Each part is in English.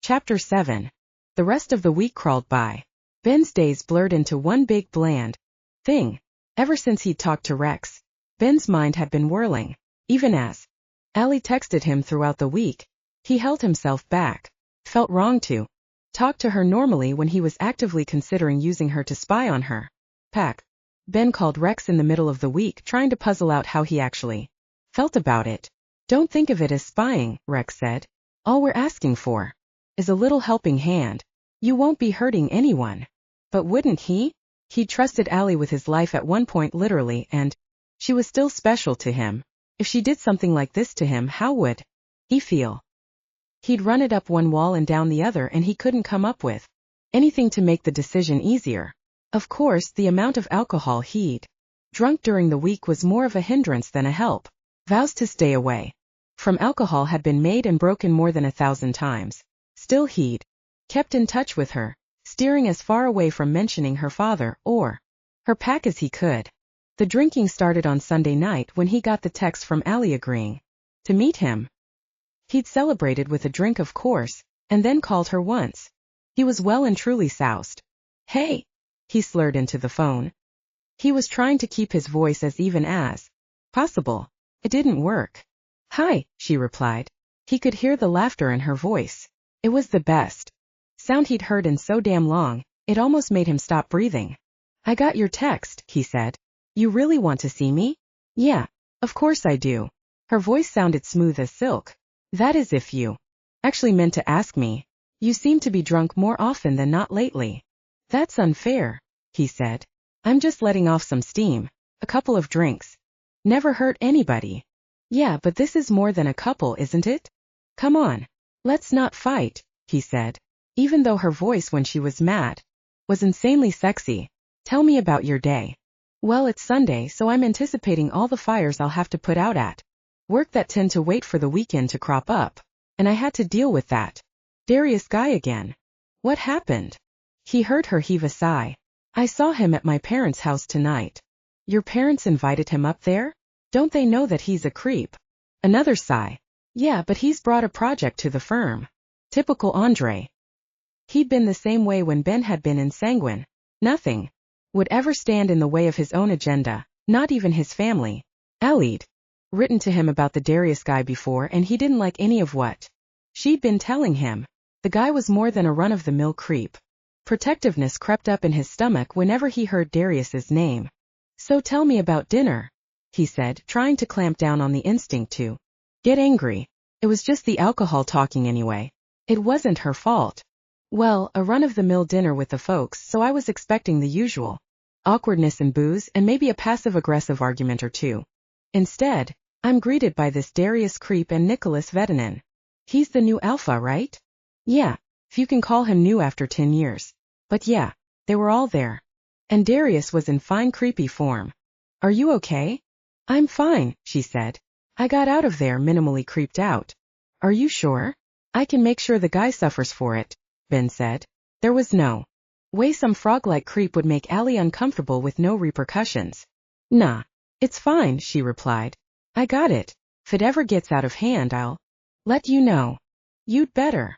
Chapter 7. The rest of the week crawled by. Ben's days blurred into one big bland thing. Ever since he'd talked to Rex, Ben's mind had been whirling. Even as Allie texted him throughout the week, he held himself back. Felt wrong to talk to her normally when he was actively considering using her to spy on her. Ben called Rex in the middle of the week, trying to puzzle out how he actually felt about it. Don't think of it as spying, Rex said. All we're asking for is a little helping hand. You won't be hurting anyone. But wouldn't he? He trusted Allie with his life at one point literally, and she was still special to him. If she did something like this to him, how would he feel? He'd run it up one wall and down the other, and he couldn't come up with anything to make the decision easier. Of course, the amount of alcohol he'd drunk during the week was more of a hindrance than a help. Vows to stay away from alcohol had been made and broken more than 1,000 times. Still he'd kept in touch with her, steering as far away from mentioning her father or her pack as he could. The drinking started on Sunday night when he got the text from Allie agreeing to meet him. He'd celebrated with a drink, of course, and then called her once. He was well and truly soused. Hey, he slurred into the phone. He was trying to keep his voice as even as possible. It didn't work. Hi, she replied. He could hear the laughter in her voice. It was the best sound he'd heard in so damn long, it almost made him stop breathing. I got your text, he said. You really want to see me? Yeah, of course I do. Her voice sounded smooth as silk. That is if you actually meant to ask me. You seem to be drunk more often than not lately. That's unfair, he said. I'm just letting off some steam. A couple of drinks never hurt anybody. Yeah, but this is more than a couple, isn't it? Come on. Let's not fight, he said. Even though her voice when she was mad was insanely sexy. Tell me about your day. Well, it's Sunday, so I'm anticipating all the fires I'll have to put out at work that tend to wait for the weekend to crop up. And I had to deal with that Darius guy again. What happened? He heard her heave a sigh. I saw him at my parents' house tonight. Your parents invited him up there? Don't they know that he's a creep? Another sigh. Yeah, but he's brought a project to the firm. Typical Andre. He'd been the same way when Ben had been in Sanguine. Nothing would ever stand in the way of his own agenda, not even his family. Allie'd written to him about the Darius guy before, and he didn't like any of what she'd been telling him. The guy was more than a run-of-the-mill creep. Protectiveness crept up in his stomach whenever he heard Darius's name. So tell me about dinner, he said, trying to clamp down on the instinct to get angry. It was just the alcohol talking anyway. It wasn't her fault. Well, a run-of-the-mill dinner with the folks, so I was expecting the usual awkwardness and booze and maybe a passive-aggressive argument or two. Instead, I'm greeted by this Darius creep and Nicholas Vetanen. He's the new alpha, right? Yeah, if you can call him new after 10 years. But yeah, they were all there. And Darius was in fine creepy form. Are you okay? I'm fine, she said. I got out of there minimally creeped out. Are you sure? I can make sure the guy suffers for it, Ben said. There was no way some frog-like creep would make Allie uncomfortable with no repercussions. Nah, it's fine, she replied. I got it. If it ever gets out of hand, I'll let you know. You'd better.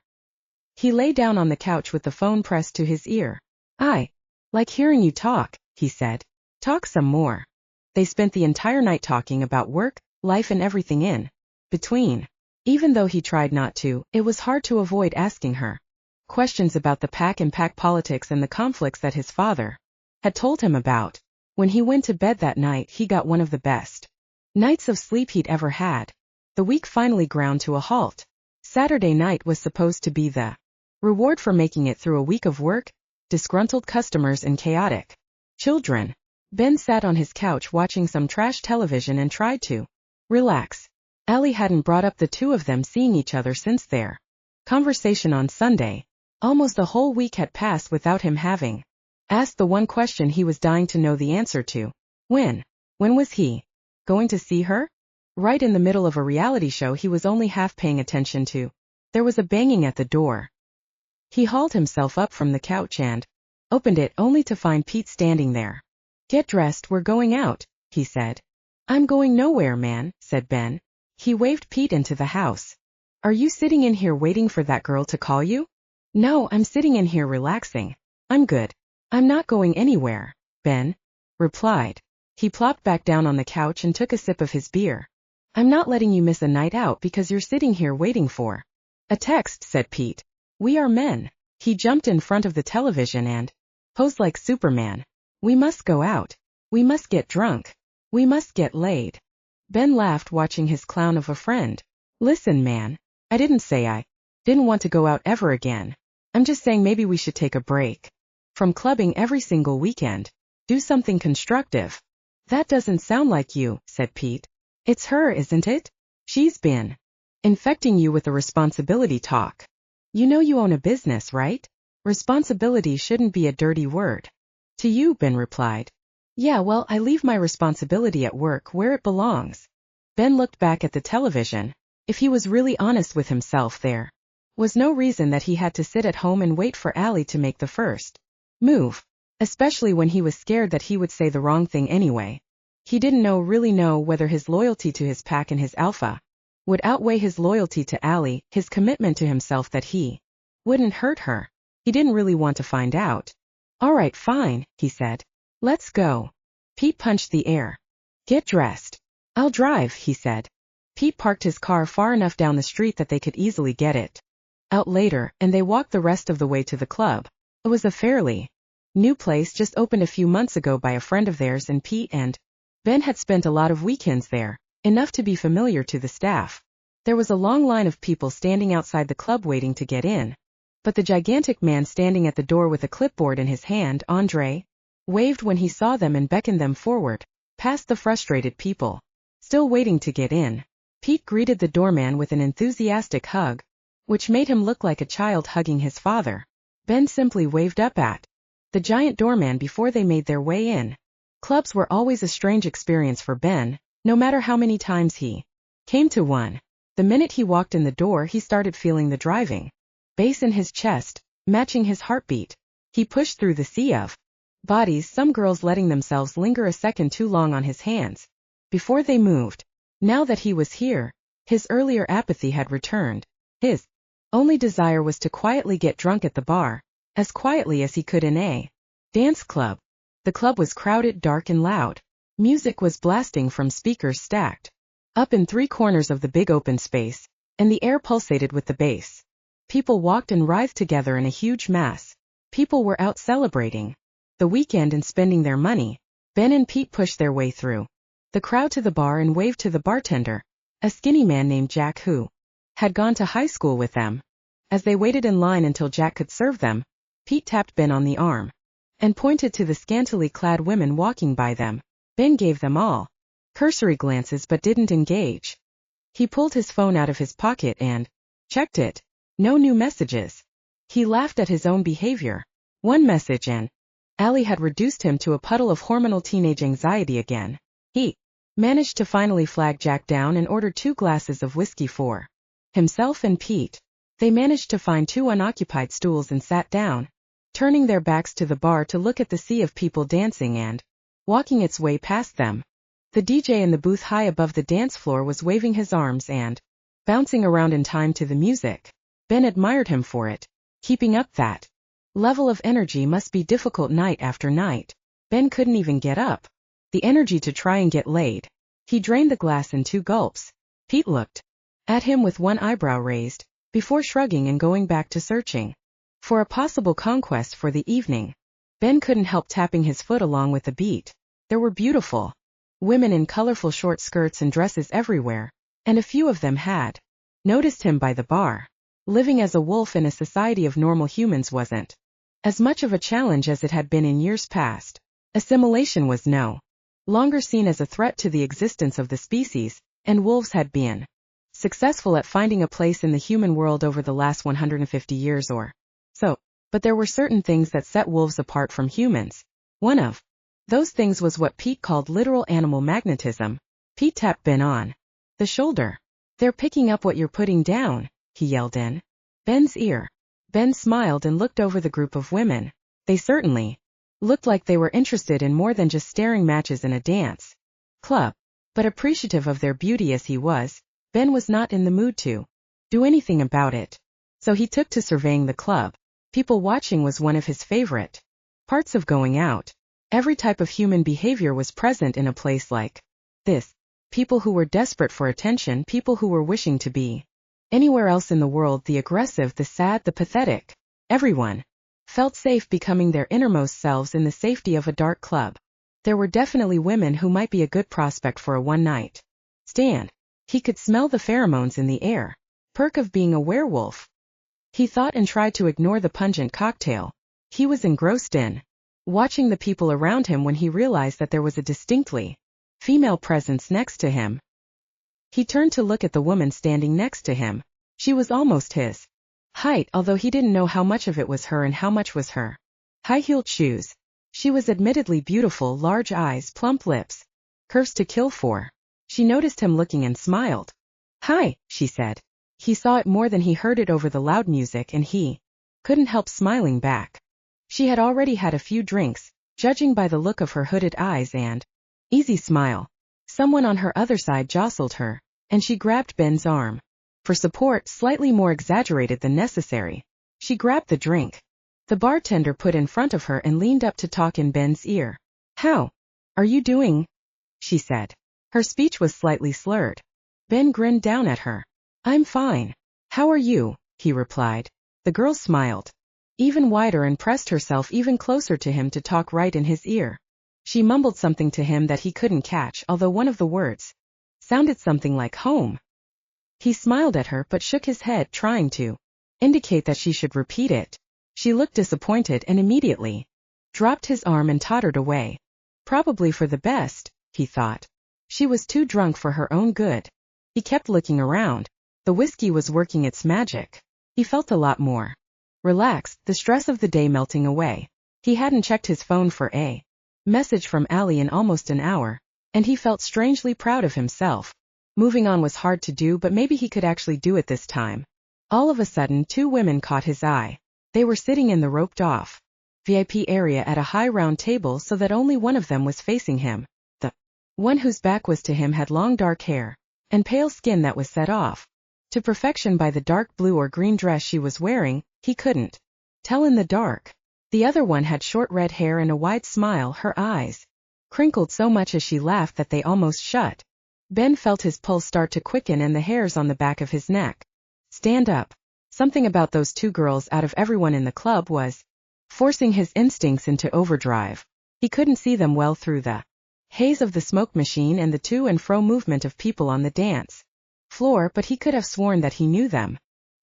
He lay down on the couch with the phone pressed to his ear. I like hearing you talk, he said. Talk some more. They spent the entire night talking about work, life and everything in between. Even though he tried not to, it was hard to avoid asking her questions about the pack and pack politics and the conflicts that his father had told him about. When he went to bed that night, he got one of the best nights of sleep he'd ever had. The week finally ground to a halt. Saturday night was supposed to be the reward for making it through a week of work, disgruntled customers and chaotic children. Ben sat on his couch watching some trash television and tried to relax. Allie hadn't brought up the two of them seeing each other since their conversation on Sunday. Almost a whole week had passed without him having asked the one question he was dying to know the answer to. When was he going to see her? Right in the middle of a reality show he was only half paying attention to. There was a banging at the door. He hauled himself up from the couch and opened it only to find Pete standing there. Get dressed, we're going out, he said. I'm going nowhere, man, said Ben. He waved Pete into the house. Are you sitting in here waiting for that girl to call you? No, I'm sitting in here relaxing. I'm good. I'm not going anywhere, Ben replied. He plopped back down on the couch and took a sip of his beer. I'm not letting you miss a night out because you're sitting here waiting for a text, said Pete. We are men. He jumped in front of the television and posed like Superman. We must go out. We must get drunk. We must get laid. Ben laughed, watching his clown of a friend. Listen, man. I didn't say I didn't want to go out ever again. I'm just saying maybe we should take a break from clubbing every single weekend. Do something constructive. That doesn't sound like you, said Pete. It's her, isn't it? She's been infecting you with the responsibility talk. You know you own a business, right? Responsibility shouldn't be a dirty word. To you, Ben replied. Yeah, well, I leave my responsibility at work where it belongs. Ben looked back at the television. If he was really honest with himself, there was no reason that he had to sit at home and wait for Allie to make the first move, especially when he was scared that he would say the wrong thing anyway. He didn't really know whether his loyalty to his pack and his alpha would outweigh his loyalty to Allie, his commitment to himself that he wouldn't hurt her. He didn't really want to find out. All right, fine, he said. Let's go. Pete punched the air. Get dressed. I'll drive, he said. Pete parked his car far enough down the street that they could easily get it out later, and they walked the rest of the way to the club. It was a fairly new place just opened a few months ago by a friend of theirs, and Pete and Ben had spent a lot of weekends there, enough to be familiar to the staff. There was a long line of people standing outside the club waiting to get in. But the gigantic man standing at the door with a clipboard in his hand, Andre, waved when he saw them and beckoned them forward, past the frustrated people still waiting to get in. Pete greeted the doorman with an enthusiastic hug, which made him look like a child hugging his father. Ben simply waved up at the giant doorman before they made their way in. Clubs were always a strange experience for Ben, no matter how many times he came to one. The minute he walked in the door, he started feeling the driving bass in his chest, matching his heartbeat. He pushed through the sea of bodies, some girls letting themselves linger a second too long on his hands before they moved. Now that he was here, his earlier apathy had returned. His only desire was to quietly get drunk at the bar, as quietly as he could in a dance club. The club was crowded, dark, and loud. Music was blasting from speakers stacked up in three corners of the big open space, and the air pulsated with the bass. People walked and writhed together in a huge mass. People were out celebrating the weekend and spending their money. Ben and Pete pushed their way through the crowd to the bar and waved to the bartender, a skinny man named Jack who had gone to high school with them. As they waited in line until Jack could serve them, Pete tapped Ben on the arm and pointed to the scantily clad women walking by them. Ben gave them all cursory glances but didn't engage. He pulled his phone out of his pocket and checked it. No new messages. He laughed at his own behavior. One message and Allie had reduced him to a puddle of hormonal teenage anxiety again. He managed to finally flag Jack down and ordered 2 glasses of whiskey for himself and Pete. They managed to find 2 unoccupied stools and sat down, turning their backs to the bar to look at the sea of people dancing and walking its way past them. The DJ in the booth high above the dance floor was waving his arms and bouncing around in time to the music. Ben admired him for it. Keeping up that level of energy must be difficult night after night. Ben couldn't even get up. The energy to try and get laid. He drained the glass in 2 gulps. Pete looked at him with one eyebrow raised, before shrugging and going back to searching for a possible conquest for the evening. Ben couldn't help tapping his foot along with the beat. There were beautiful women in colorful short skirts and dresses everywhere, and a few of them had noticed him by the bar. Living as a wolf in a society of normal humans wasn't as much of a challenge as it had been in years past. Assimilation was no longer seen as a threat to the existence of the species, and wolves had been successful at finding a place in the human world over the last 150 years or so. But there were certain things that set wolves apart from humans. One of those things was what Pete called literal animal magnetism. Pete tapped Ben on the shoulder. They're picking up what you're putting down, he yelled in Ben's ear. Ben smiled and looked over the group of women. They certainly looked like they were interested in more than just staring matches in a dance club. But appreciative of their beauty as he was, Ben was not in the mood to do anything about it. So he took to surveying the club. People watching was one of his favorite parts of going out. Every type of human behavior was present in a place like this. People who were desperate for attention, people who were wishing to be anywhere else in the world, the aggressive, the sad, the pathetic. Everyone felt safe becoming their innermost selves in the safety of a dark club. There were definitely women who might be a good prospect for a one-night stand. He could smell the pheromones in the air. Perk of being a werewolf. He thought and tried to ignore the pungent cocktail. He was engrossed in watching the people around him when he realized that there was a distinctly female presence next to him. He turned to look at the woman standing next to him. She was almost his height, although he didn't know how much of it was her and how much was her high-heeled shoes. She was admittedly beautiful, large eyes, plump lips, curves to kill for. She noticed him looking and smiled. "Hi," she said. He saw it more than he heard it over the loud music, and he couldn't help smiling back. She had already had a few drinks, judging by the look of her hooded eyes and easy smile. Someone on her other side jostled her, and she grabbed Ben's arm for support, slightly more exaggerated than necessary. She grabbed the drink the bartender put in front of her and leaned up to talk in Ben's ear. "How are you doing?" she said. Her speech was slightly slurred. Ben grinned down at her. "I'm fine. How are you?" he replied. The girl smiled even wider and pressed herself even closer to him to talk right in his ear. She mumbled something to him that he couldn't catch, although one of the words sounded something like home. He smiled at her but shook his head, trying to indicate that she should repeat it. She looked disappointed and immediately dropped his arm and tottered away. Probably for the best, he thought. She was too drunk for her own good. He kept looking around. The whiskey was working its magic. He felt a lot more relaxed, the stress of the day melting away. He hadn't checked his phone for a message from Allie in almost an hour, and he felt strangely proud of himself. Moving on was hard to do, but maybe he could actually do it this time. All of a sudden, two women caught his eye. They were sitting in the roped-off VIP area at a high round table so that only one of them was facing him. The one whose back was to him had long dark hair and pale skin that was set off to perfection by the dark blue or green dress she was wearing. He couldn't tell in the dark. The other one had short red hair and a wide smile, her eyes crinkled so much as she laughed that they almost shut. Ben felt his pulse start to quicken and the hairs on the back of his neck stand up. Something about those two girls out of everyone in the club was forcing his instincts into overdrive. He couldn't see them well through the haze of the smoke machine and the to and fro movement of people on the dance floor, but he could have sworn that he knew them.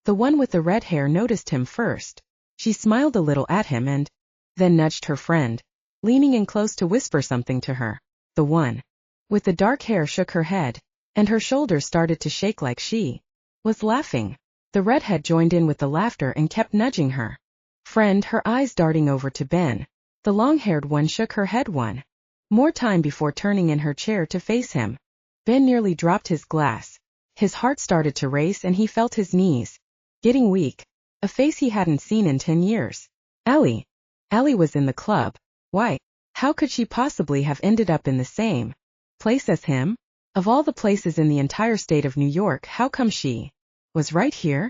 The one with the red hair noticed him first. She smiled a little at him and then nudged her friend, leaning in close to whisper something to her. The one with the dark hair shook her head, and her shoulders started to shake like she was laughing. The redhead joined in with the laughter and kept nudging her friend, her eyes darting over to Ben. The long-haired one shook her head one more time before turning in her chair to face him. Ben nearly dropped his glass. His heart started to race and he felt his knees getting weak. A face he hadn't seen in 10 years. Allie. Allie was in the club. Why? How could she possibly have ended up in the same place as him? Of all the places in the entire state of New York, how come she was right here?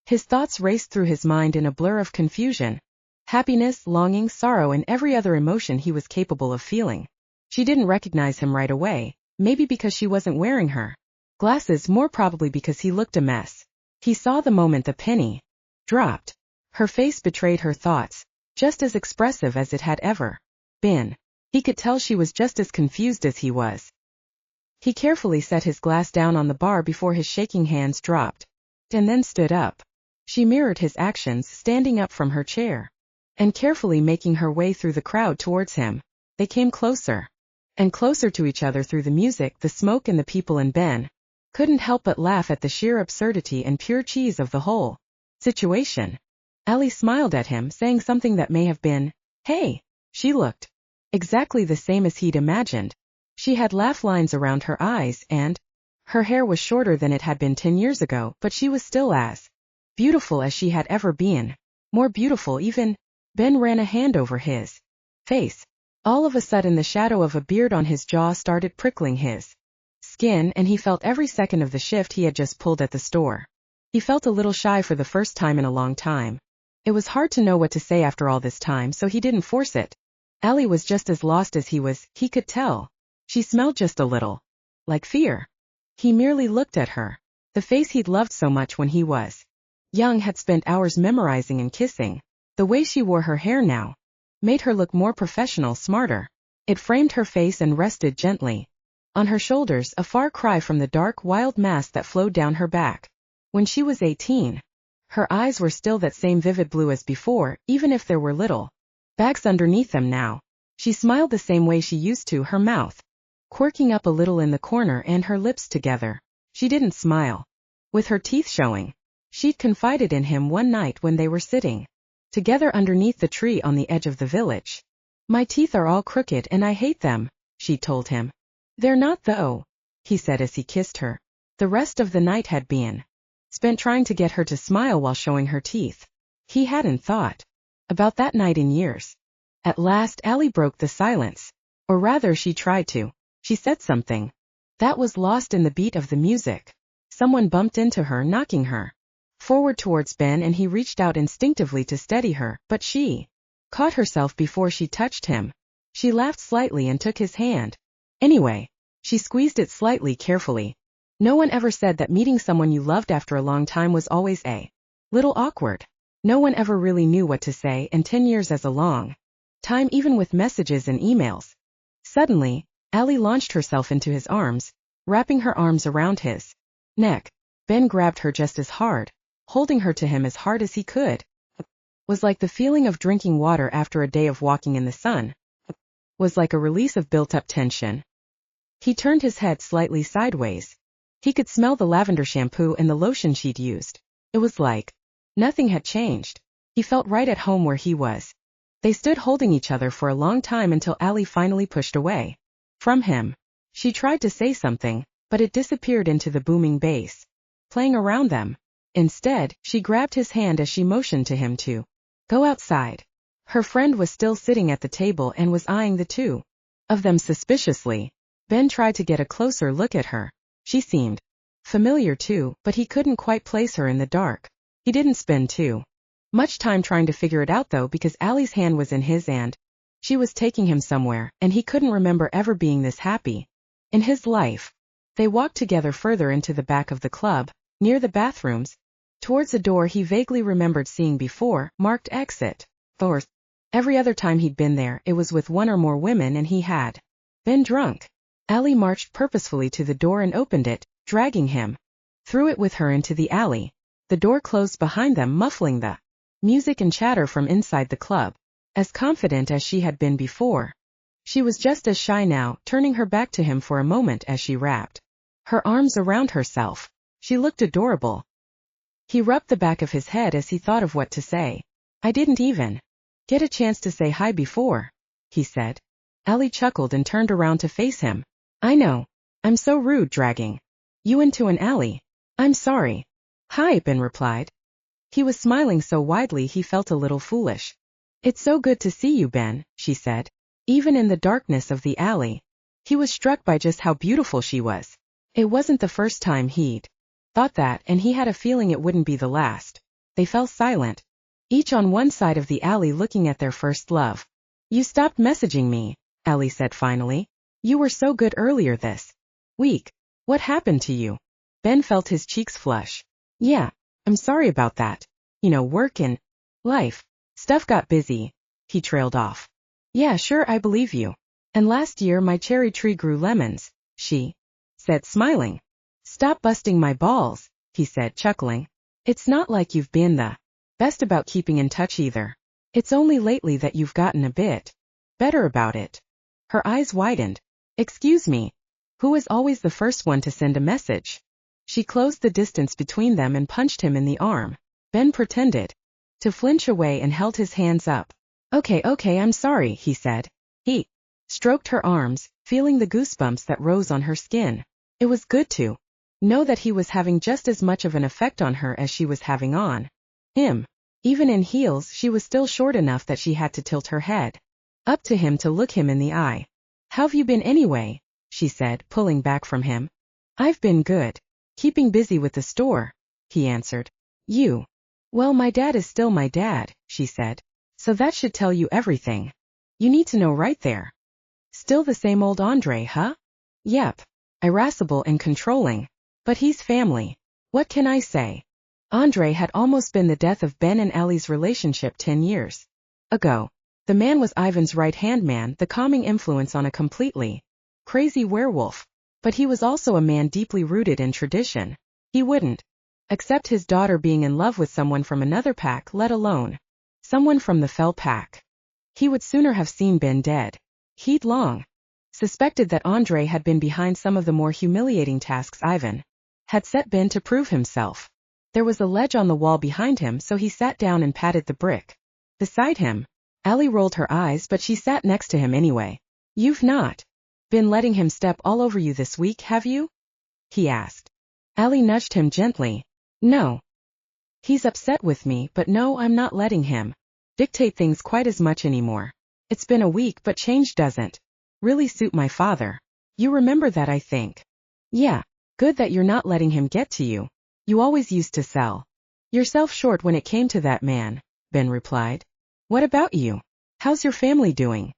His thoughts raced through his mind in a blur of confusion. Happiness, longing, sorrow, and every other emotion he was capable of feeling. She didn't recognize him right away, maybe because she wasn't wearing her glasses, more probably because he looked a mess. He saw the moment the penny dropped. Her face betrayed her thoughts, just as expressive as it had ever been. He could tell she was just as confused as he was. He carefully set his glass down on the bar before his shaking hands dropped, and then stood up. She mirrored his actions, standing up from her chair and carefully making her way through the crowd towards him. They came closer and closer to each other through the music, the smoke, and the people, and Ben couldn't help but laugh at the sheer absurdity and pure cheese of the whole situation. Allie smiled at him, saying something that may have been, "Hey." She looked exactly the same as he'd imagined. She had laugh lines around her eyes, and her hair was shorter than it had been 10 years ago, but she was still as beautiful as she had ever been. More beautiful even. Ben ran a hand over his face. All of a sudden the shadow of a beard on his jaw started prickling his skin, and he felt every second of the shift he had just pulled at the store. He felt a little shy for the first time in a long time. It was hard to know what to say after all this time, so he didn't force it. Allie was just as lost as he could tell. She smelled just a little like fear. He merely looked at her. The face he'd loved so much when he was young had spent hours memorizing and kissing. The way she wore her hair now made her look more professional, smarter. It framed her face and rested gently on her shoulders, a far cry from the dark, wild mass that flowed down her back. When she was 18, her eyes were still that same vivid blue as before, even if there were little bags underneath them now. She smiled the same way she used to, her mouth quirking up a little in the corner and her lips together. She didn't smile with her teeth showing. She'd confided in him one night when they were sitting together underneath the tree on the edge of the village. "My teeth are all crooked and I hate them," she told him. "They're not though," he said as he kissed her. The rest of the night had been spent trying to get her to smile while showing her teeth. He hadn't thought about that night in years. At last Allie broke the silence. Or rather, she tried to. She said something that was lost in the beat of the music. Someone bumped into her, knocking her forward towards Ben, and he reached out instinctively to steady her, but she caught herself before she touched him. She laughed slightly and took his hand. Anyway, she squeezed it slightly carefully. No one ever said that meeting someone you loved after a long time was always a little awkward. No one ever really knew what to say, and 10 years as a long time, even with messages and emails. Suddenly, Allie launched herself into his arms, wrapping her arms around his neck. Ben grabbed her just as hard, holding her to him as hard as he could. Was like the feeling of drinking water after a day of walking in the sun. Was like a release of built-up tension. He turned his head slightly sideways. He could smell the lavender shampoo and the lotion she'd used. It was like nothing had changed. He felt right at home where he was. They stood holding each other for a long time until Allie finally pushed away from him. She tried to say something, but it disappeared into the booming bass playing around them. Instead, she grabbed his hand as she motioned to him to go outside. Her friend was still sitting at the table and was eyeing the two of them suspiciously. Ben tried to get a closer look at her. She seemed familiar too, but he couldn't quite place her in the dark. He didn't spend too much time trying to figure it out though, because Allie's hand was in his and she was taking him somewhere, and he couldn't remember ever being this happy in his life. They walked together further into the back of the club, near the bathrooms, towards a door he vaguely remembered seeing before, marked exit. Every other time he'd been there, it was with one or more women, and he had been drunk. Allie marched purposefully to the door and opened it, dragging him through it with her into the alley. The door closed behind them, muffling the music and chatter from inside the club. As confident as she had been before, she was just as shy now, turning her back to him for a moment as she wrapped her arms around herself. She looked adorable. He rubbed the back of his head as he thought of what to say. "I didn't even get a chance to say hi before," he said. Allie chuckled and turned around to face him. "I know. I'm so rude dragging you into an alley. I'm sorry." "Hi," Ben replied. He was smiling so widely he felt a little foolish. "It's so good to see you, Ben," she said. Even in the darkness of the alley, he was struck by just how beautiful she was. It wasn't the first time he'd thought that, and he had a feeling it wouldn't be the last. They fell silent, each on one side of the alley looking at their first love. "You stopped messaging me," Allie said finally. "You were so good earlier this week. What happened to you?" Ben felt his cheeks flush. "Yeah, I'm sorry about that. Work and life. Stuff got busy," he trailed off. "Yeah, sure, I believe you. And last year my cherry tree grew lemons," she said, smiling. "Stop busting my balls," he said, chuckling. "It's not like you've been the best about keeping in touch either. It's only lately that you've gotten a bit better about it." Her eyes widened. "Excuse me. Who is always the first one to send a message?" She closed the distance between them and punched him in the arm. Ben pretended to flinch away and held his hands up. Okay, I'm sorry," he said. He stroked her arms, feeling the goosebumps that rose on her skin. It was good to know that he was having just as much of an effect on her as she was having on him. Even in heels, she was still short enough that she had to tilt her head up to him to look him in the eye. "How've you been anyway?" she said, pulling back from him. "I've been good. Keeping busy with the store," he answered. "You?" "Well, my dad is still my dad. she said. So that should tell you everything. You need to know right there. Still the same old Andre, huh? Yep. Irascible and controlling. But he's family. What can I say? Andre had almost been the death of Ben and Allie's relationship 10 years ago. The man was Ivan's right-hand man, the calming influence on a completely crazy werewolf. But he was also a man deeply rooted in tradition. He wouldn't accept his daughter being in love with someone from another pack, let alone someone from the Fell pack. He would sooner have seen Ben dead. He'd long suspected that Andre had been behind some of the more humiliating tasks Ivan had set Ben to prove himself. There was a ledge on the wall behind him, so he sat down and patted the brick beside him. Allie rolled her eyes, but she sat next to him anyway. You've not been letting him step all over you this week, have you? He asked. Allie nudged him gently. No. He's upset with me, but no, I'm not letting him dictate things quite as much anymore. It's been a week, but change doesn't really suit my father. You remember that, I think. Yeah. Good that you're not letting him get to you. You always used to sell yourself short when it came to that man, Ben replied. What about you? How's your family doing?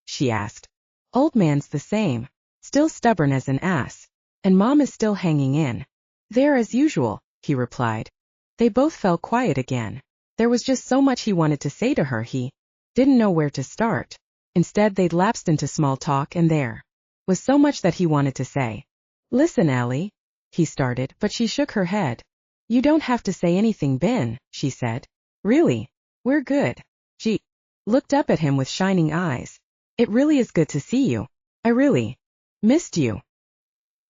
She asked. Old man's the same. Still stubborn as an ass. And Mom is still hanging in there as usual, he replied. They both fell quiet again. There was just so much he wanted to say to her, he didn't know where to start. Instead, they'd lapsed into small talk, and there was so much that he wanted to say. Listen, Allie, he started, but she shook her head. You don't have to say anything, Ben, she said. Really? We're good. She looked up at him with shining eyes. It really is good to see you. I really missed you.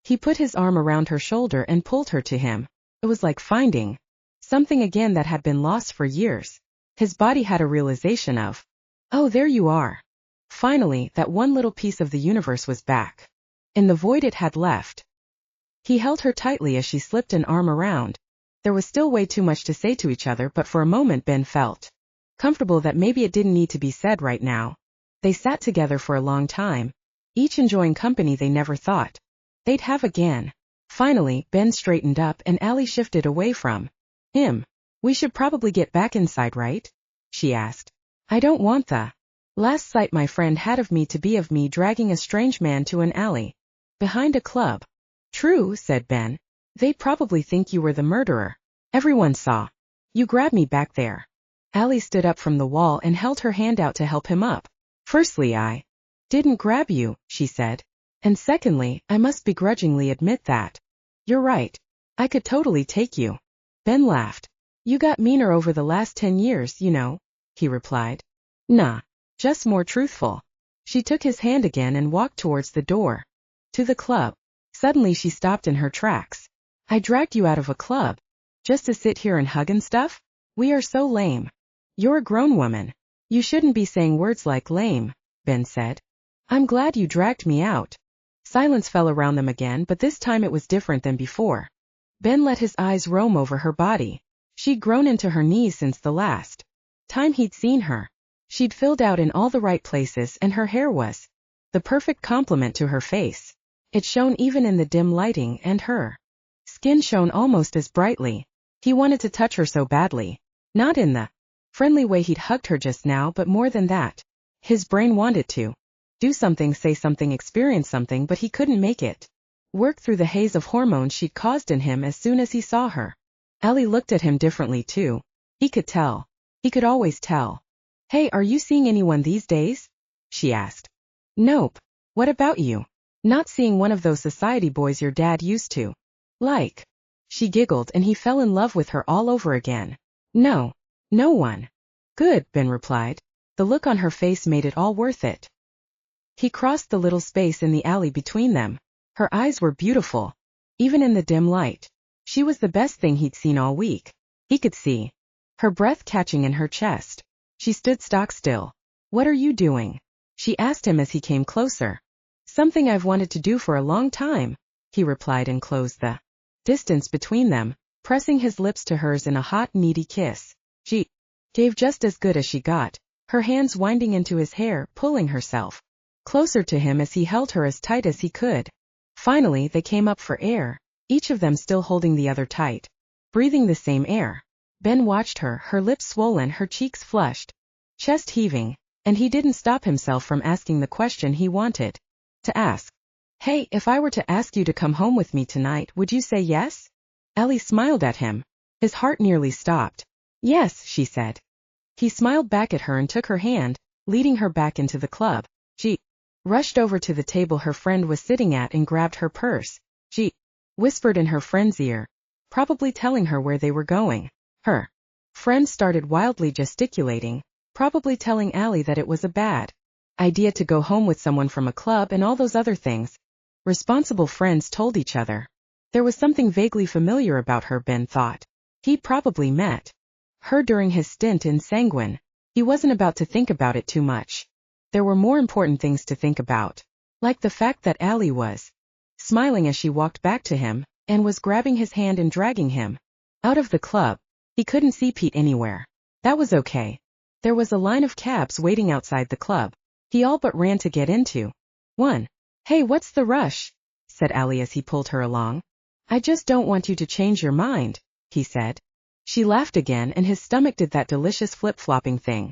He put his arm around her shoulder and pulled her to him. It was like finding something again that had been lost for years. His body had a realization of, oh, there you are. Finally, that one little piece of the universe was back in the void it had left. He held her tightly as she slipped an arm around. There was still way too much to say to each other, but for a moment Ben felt comfortable that maybe it didn't need to be said right now. They sat together for a long time, each enjoying company they never thought they'd have again. Finally, Ben straightened up and Allie shifted away from him. We should probably get back inside, right? She asked. I don't want the last sight my friend had of me to be of me dragging a strange man to an alley behind a club. True, said Ben. They'd probably think you were the murderer. Everyone saw you grab me back there. Allie stood up from the wall and held her hand out to help him up. Firstly, I didn't grab you, she said. And secondly, I must begrudgingly admit that you're right. I could totally take you. Ben laughed. You got meaner over the last 10 years, you know, he replied. Nah, just more truthful. She took his hand again and walked towards the door to the club. Suddenly she stopped in her tracks. I dragged you out of a club just to sit here and hug and stuff? We are so lame. You're a grown woman. You shouldn't be saying words like lame, Ben said. I'm glad you dragged me out. Silence fell around them again, but this time it was different than before. Ben let his eyes roam over her body. She'd grown into her knees since the last time he'd seen her. She'd filled out in all the right places, and her hair was the perfect complement to her face. It shone even in the dim lighting, and her skin shone almost as brightly. He wanted to touch her so badly. Not in the friendly way he'd hugged her just now, but more than that. His brain wanted to do something, say something, experience something, but he couldn't make it work through the haze of hormones she'd caused in him as soon as he saw her. Allie looked at him differently too. He could tell. He could always tell. Hey, are you seeing anyone these days? She asked. Nope. What about you? Not seeing one of those society boys your dad used to like. She giggled, and he fell in love with her all over again. No. No one. Good, Ben replied. The look on her face made it all worth it. He crossed the little space in the alley between them. Her eyes were beautiful. Even in the dim light. She was the best thing he'd seen all week. He could see her breath catching in her chest. She stood stock still. What are you doing? She asked him as he came closer. Something I've wanted to do for a long time, he replied, and closed the distance between them, pressing his lips to hers in a hot, needy kiss. She gave just as good as she got, her hands winding into his hair, pulling herself closer to him as he held her as tight as he could. Finally, they came up for air, each of them still holding the other tight, breathing the same air. Ben watched her, her lips swollen, her cheeks flushed, chest heaving, and he didn't stop himself from asking the question he wanted to ask. Hey, if I were to ask you to come home with me tonight, would you say yes? Allie smiled at him. His heart nearly stopped. Yes, she said. He smiled back at her and took her hand, leading her back into the club. She rushed over to the table her friend was sitting at and grabbed her purse. She whispered in her friend's ear, probably telling her where they were going. Her friend started wildly gesticulating, probably telling Allie that it was a bad idea to go home with someone from a club and all those other things. Responsible friends told each other. There was something vaguely familiar about her, Ben thought. He'd probably met her during his stint in Sanguine. He wasn't about to think about it too much. There were more important things to think about, like the fact that Allie was smiling as she walked back to him, and was grabbing his hand and dragging him out of the club. He couldn't see Pete anywhere. That was okay. There was a line of cabs waiting outside the club. He all but ran to get into one. Hey, what's the rush? Said Allie as he pulled her along. I just don't want you to change your mind, he said. She laughed again and his stomach did that delicious flip-flopping thing.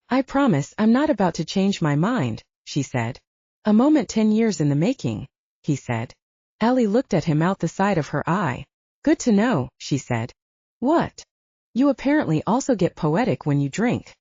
I promise I'm not about to change my mind, she said. A moment 10 years in the making, he said. Allie looked at him out the side of her eye. Good to know, she said. What? You apparently also get poetic when you drink.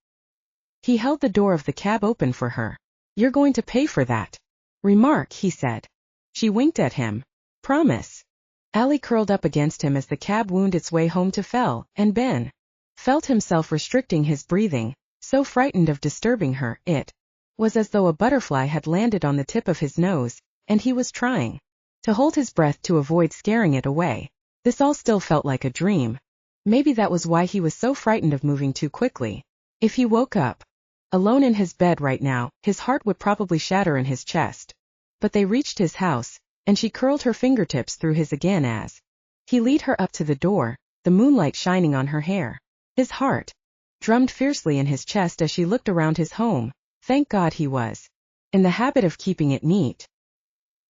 He held the door of the cab open for her. You're going to pay for that remark, he said. She winked at him. Promise. Allie curled up against him as the cab wound its way home to Fell, and Ben felt himself restricting his breathing, so frightened of disturbing her, it was as though a butterfly had landed on the tip of his nose, and he was trying to hold his breath to avoid scaring it away. This all still felt like a dream. Maybe that was why he was so frightened of moving too quickly. If he woke up alone in his bed right now, his heart would probably shatter in his chest. But they reached his house, and she curled her fingertips through his again as he led her up to the door, the moonlight shining on her hair. His heart drummed fiercely in his chest as she looked around his home. Thank God he was in the habit of keeping it neat.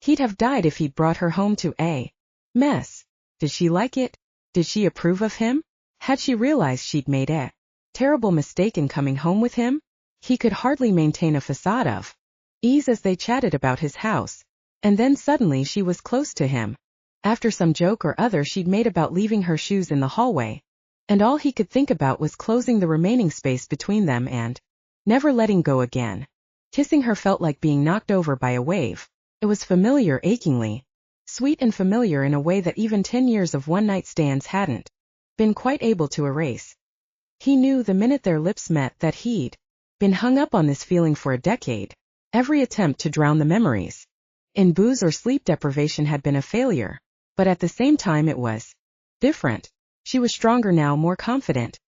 He'd have died if he'd brought her home to a mess. Did she like it? Did she approve of him? Had she realized she'd made a terrible mistake in coming home with him? He could hardly maintain a facade of ease as they chatted about his house. And then suddenly she was close to him. After some joke or other she'd made about leaving her shoes in the hallway. And all he could think about was closing the remaining space between them and never letting go again. Kissing her felt like being knocked over by a wave. It was familiar, achingly sweet and familiar in a way that even 10 years of one-night stands hadn't been quite able to erase. He knew the minute their lips met that he'd been hung up on this feeling for a decade. Every attempt to drown the memories in booze or sleep deprivation had been a failure, but at the same time it was different. She was stronger now, more confident.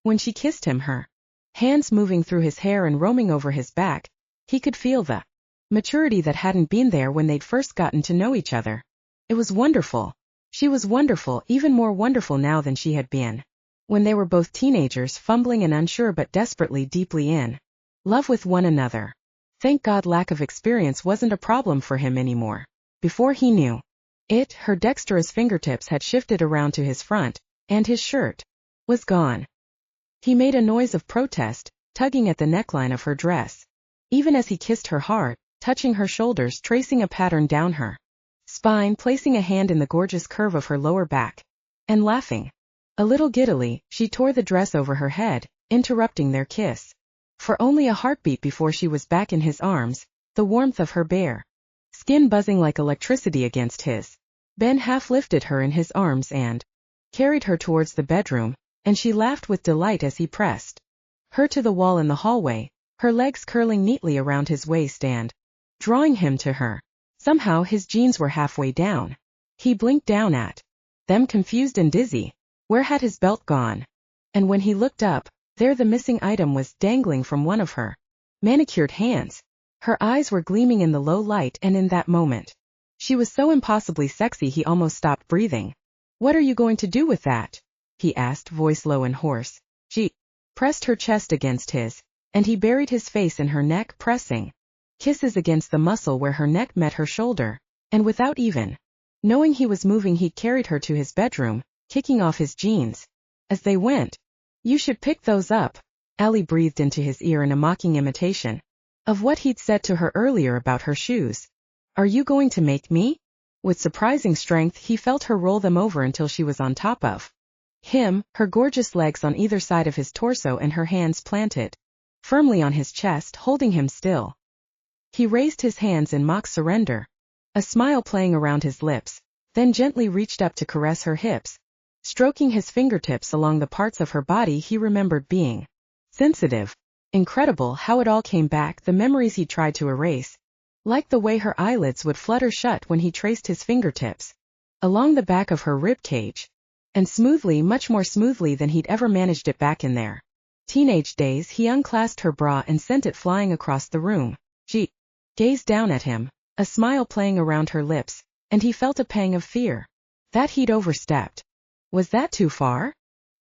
When she kissed him, her hands moving through his hair and roaming over his back, he could feel the maturity that hadn't been there when they'd first gotten to know each other. It was wonderful. She was wonderful, even more wonderful now than she had been when they were both teenagers, fumbling and unsure but desperately deeply in love with one another. Thank God lack of experience wasn't a problem for him anymore. Before he knew it, her dexterous fingertips had shifted around to his front, and his shirt was gone. He made a noise of protest, tugging at the neckline of her dress. Even as he kissed her hard, touching her shoulders, tracing a pattern down her spine, placing a hand in the gorgeous curve of her lower back, and laughing. A little giddily, she tore the dress over her head, interrupting their kiss. For only a heartbeat before she was back in his arms, the warmth of her bare skin buzzing like electricity against his. Ben half lifted her in his arms and carried her towards the bedroom, and she laughed with delight as he pressed her to the wall in the hallway, her legs curling neatly around his waist and drawing him to her. Somehow his jeans were halfway down. He blinked down at them, confused and dizzy. Where had his belt gone? And when he looked up, there the missing item was dangling from one of her manicured hands. Her eyes were gleaming in the low light, and in that moment, she was so impossibly sexy he almost stopped breathing. What are you going to do with that? He asked, voice low and hoarse. She pressed her chest against his, and he buried his face in her neck, pressing kisses against the muscle where her neck met her shoulder, and without even knowing he was moving, he carried her to his bedroom, kicking off his jeans. As they went, You should pick those up, Allie breathed into his ear in a mocking imitation of what he'd said to her earlier about her shoes. Are you going to make me? With surprising strength he felt her roll them over until she was on top of him, her gorgeous legs on either side of his torso and her hands planted firmly on his chest, holding him still. He raised his hands in mock surrender, a smile playing around his lips, then gently reached up to caress her hips, stroking his fingertips along the parts of her body he remembered being sensitive. Incredible how it all came back, the memories he tried to erase, like the way her eyelids would flutter shut when he traced his fingertips along the back of her rib cage, and smoothly, much more smoothly than he'd ever managed it back in their teenage days. He unclasped her bra and sent it flying across the room. She gazed down at him, a smile playing around her lips, and he felt a pang of fear that he'd overstepped. Was that too far?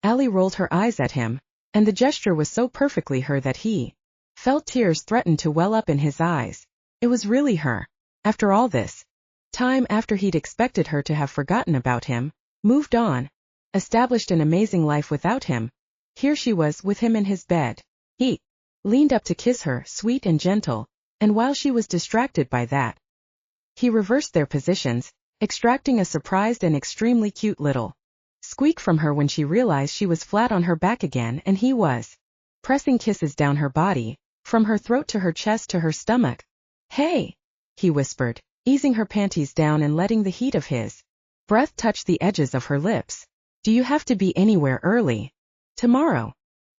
Allie rolled her eyes at him, and the gesture was so perfectly her that he felt tears threaten to well up in his eyes. It was really her. After all this time, after he'd expected her to have forgotten about him, moved on, established an amazing life without him, here she was with him in his bed. He leaned up to kiss her, sweet and gentle, and while she was distracted by that, he reversed their positions, extracting a surprised and extremely cute little squeak from her when she realized she was flat on her back again and he was pressing kisses down her body, from her throat to her chest to her stomach. Hey, he whispered, easing her panties down and letting the heat of his breath touch the edges of her lips. Do you have to be anywhere early tomorrow?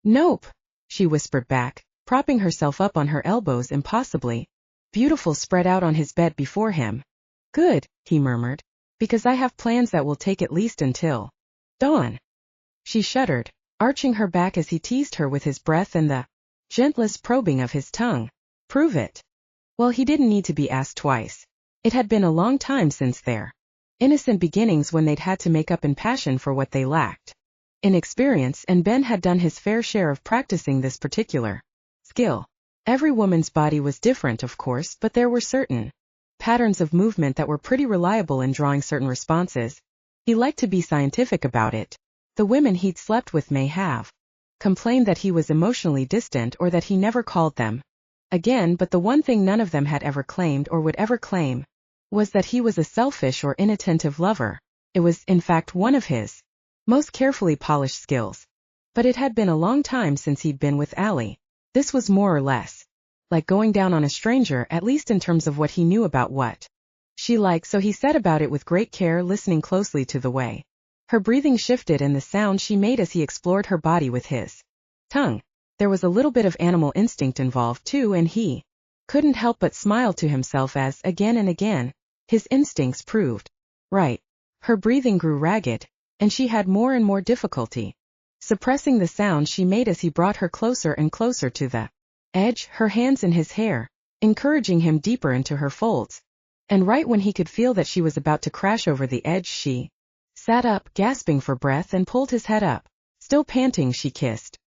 Nope, she whispered back, propping herself up on her elbows impossibly beautiful spread out on his bed before him. Good, he murmured, because I have plans that will take at least until dawn. She shuddered, arching her back as he teased her with his breath and the gentlest probing of his tongue. Prove it. Well, he didn't need to be asked twice. It had been a long time since their innocent beginnings when they'd had to make up in passion for what they lacked in experience, and Ben had done his fair share of practicing this particular skill. Every woman's body was different, of course, but there were certain patterns of movement that were pretty reliable in drawing certain responses. He liked to be scientific about it. The women he'd slept with may have complained that he was emotionally distant or that he never called them again, but the one thing none of them had ever claimed or would ever claim was that he was a selfish or inattentive lover. It was, in fact, one of his most carefully polished skills. But it had been a long time since he'd been with Allie. This was more or less like going down on a stranger, at least in terms of what he knew about what she liked, so he set about it with great care, listening closely to the way her breathing shifted and the sound she made as he explored her body with his tongue. There was a little bit of animal instinct involved too, and he couldn't help but smile to himself as, again and again, his instincts proved right. Her breathing grew ragged, and she had more and more difficulty suppressing the sound she made as he brought her closer and closer to the edge, her hands in his hair, encouraging him deeper into her folds. And right when he could feel that she was about to crash over the edge, she sat up, gasping for breath, and pulled his head up. Still panting, she kissed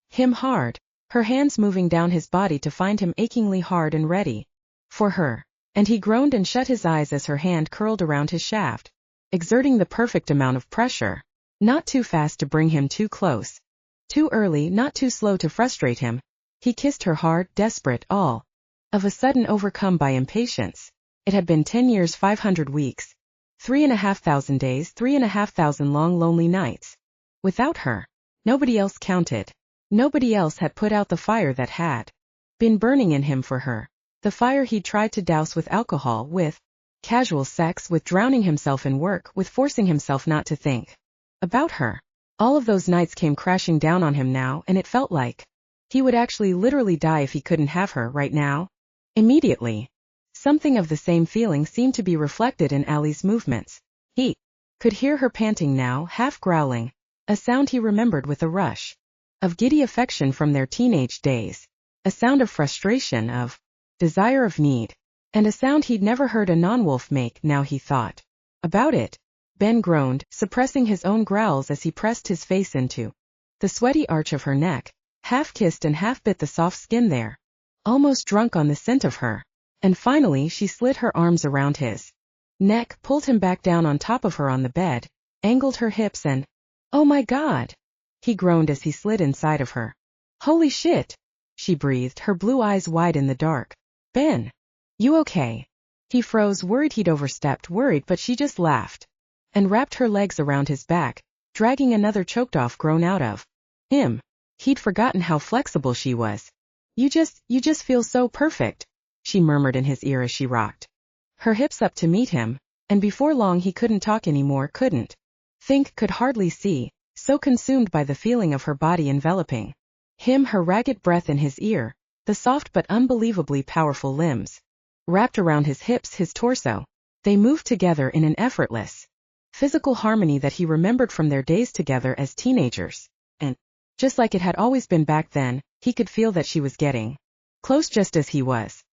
him hard, her hands moving down his body to find him achingly hard and ready for her. And he groaned and shut his eyes as her hand curled around his shaft, exerting the perfect amount of pressure. Not too fast to bring him too close, too early, not too slow to frustrate him. He kissed her hard, desperate, all of a sudden overcome by impatience. It had been 10 years, 500 weeks, 3,500 days, 3,500 long lonely nights without her. Nobody else counted. Nobody else had put out the fire that had been burning in him for her. The fire he'd tried to douse with alcohol, with casual sex, with drowning himself in work, with forcing himself not to think about her. All of those nights came crashing down on him now, and it felt like he would actually literally die if he couldn't have her right now. Immediately, something of the same feeling seemed to be reflected in Allie's movements. He could hear her panting now, half growling, a sound he remembered with a rush of giddy affection from their teenage days, a sound of frustration, of desire, of need, and a sound he'd never heard a non-wolf make. Now he thought about it. Ben groaned, suppressing his own growls as he pressed his face into the sweaty arch of her neck, half kissed and half bit the soft skin there, almost drunk on the scent of her. And finally she slid her arms around his neck, pulled him back down on top of her on the bed, angled her hips and, oh my God! he groaned as he slid inside of her. Holy shit, she breathed, her blue eyes wide in the dark. Ben, you okay? He froze, worried he'd overstepped, worried, but she just laughed and wrapped her legs around his back, dragging another choked-off groan out of him. He'd forgotten how flexible she was. You just feel so perfect, she murmured in his ear as she rocked her hips up to meet him, and before long he couldn't talk anymore, couldn't think, could hardly see, so consumed by the feeling of her body enveloping him, her ragged breath in his ear, the soft but unbelievably powerful limbs wrapped around his hips, his torso. They moved together in an effortless, physical harmony that he remembered from their days together as teenagers. And, just like it had always been back then, he could feel that she was getting close just as he was.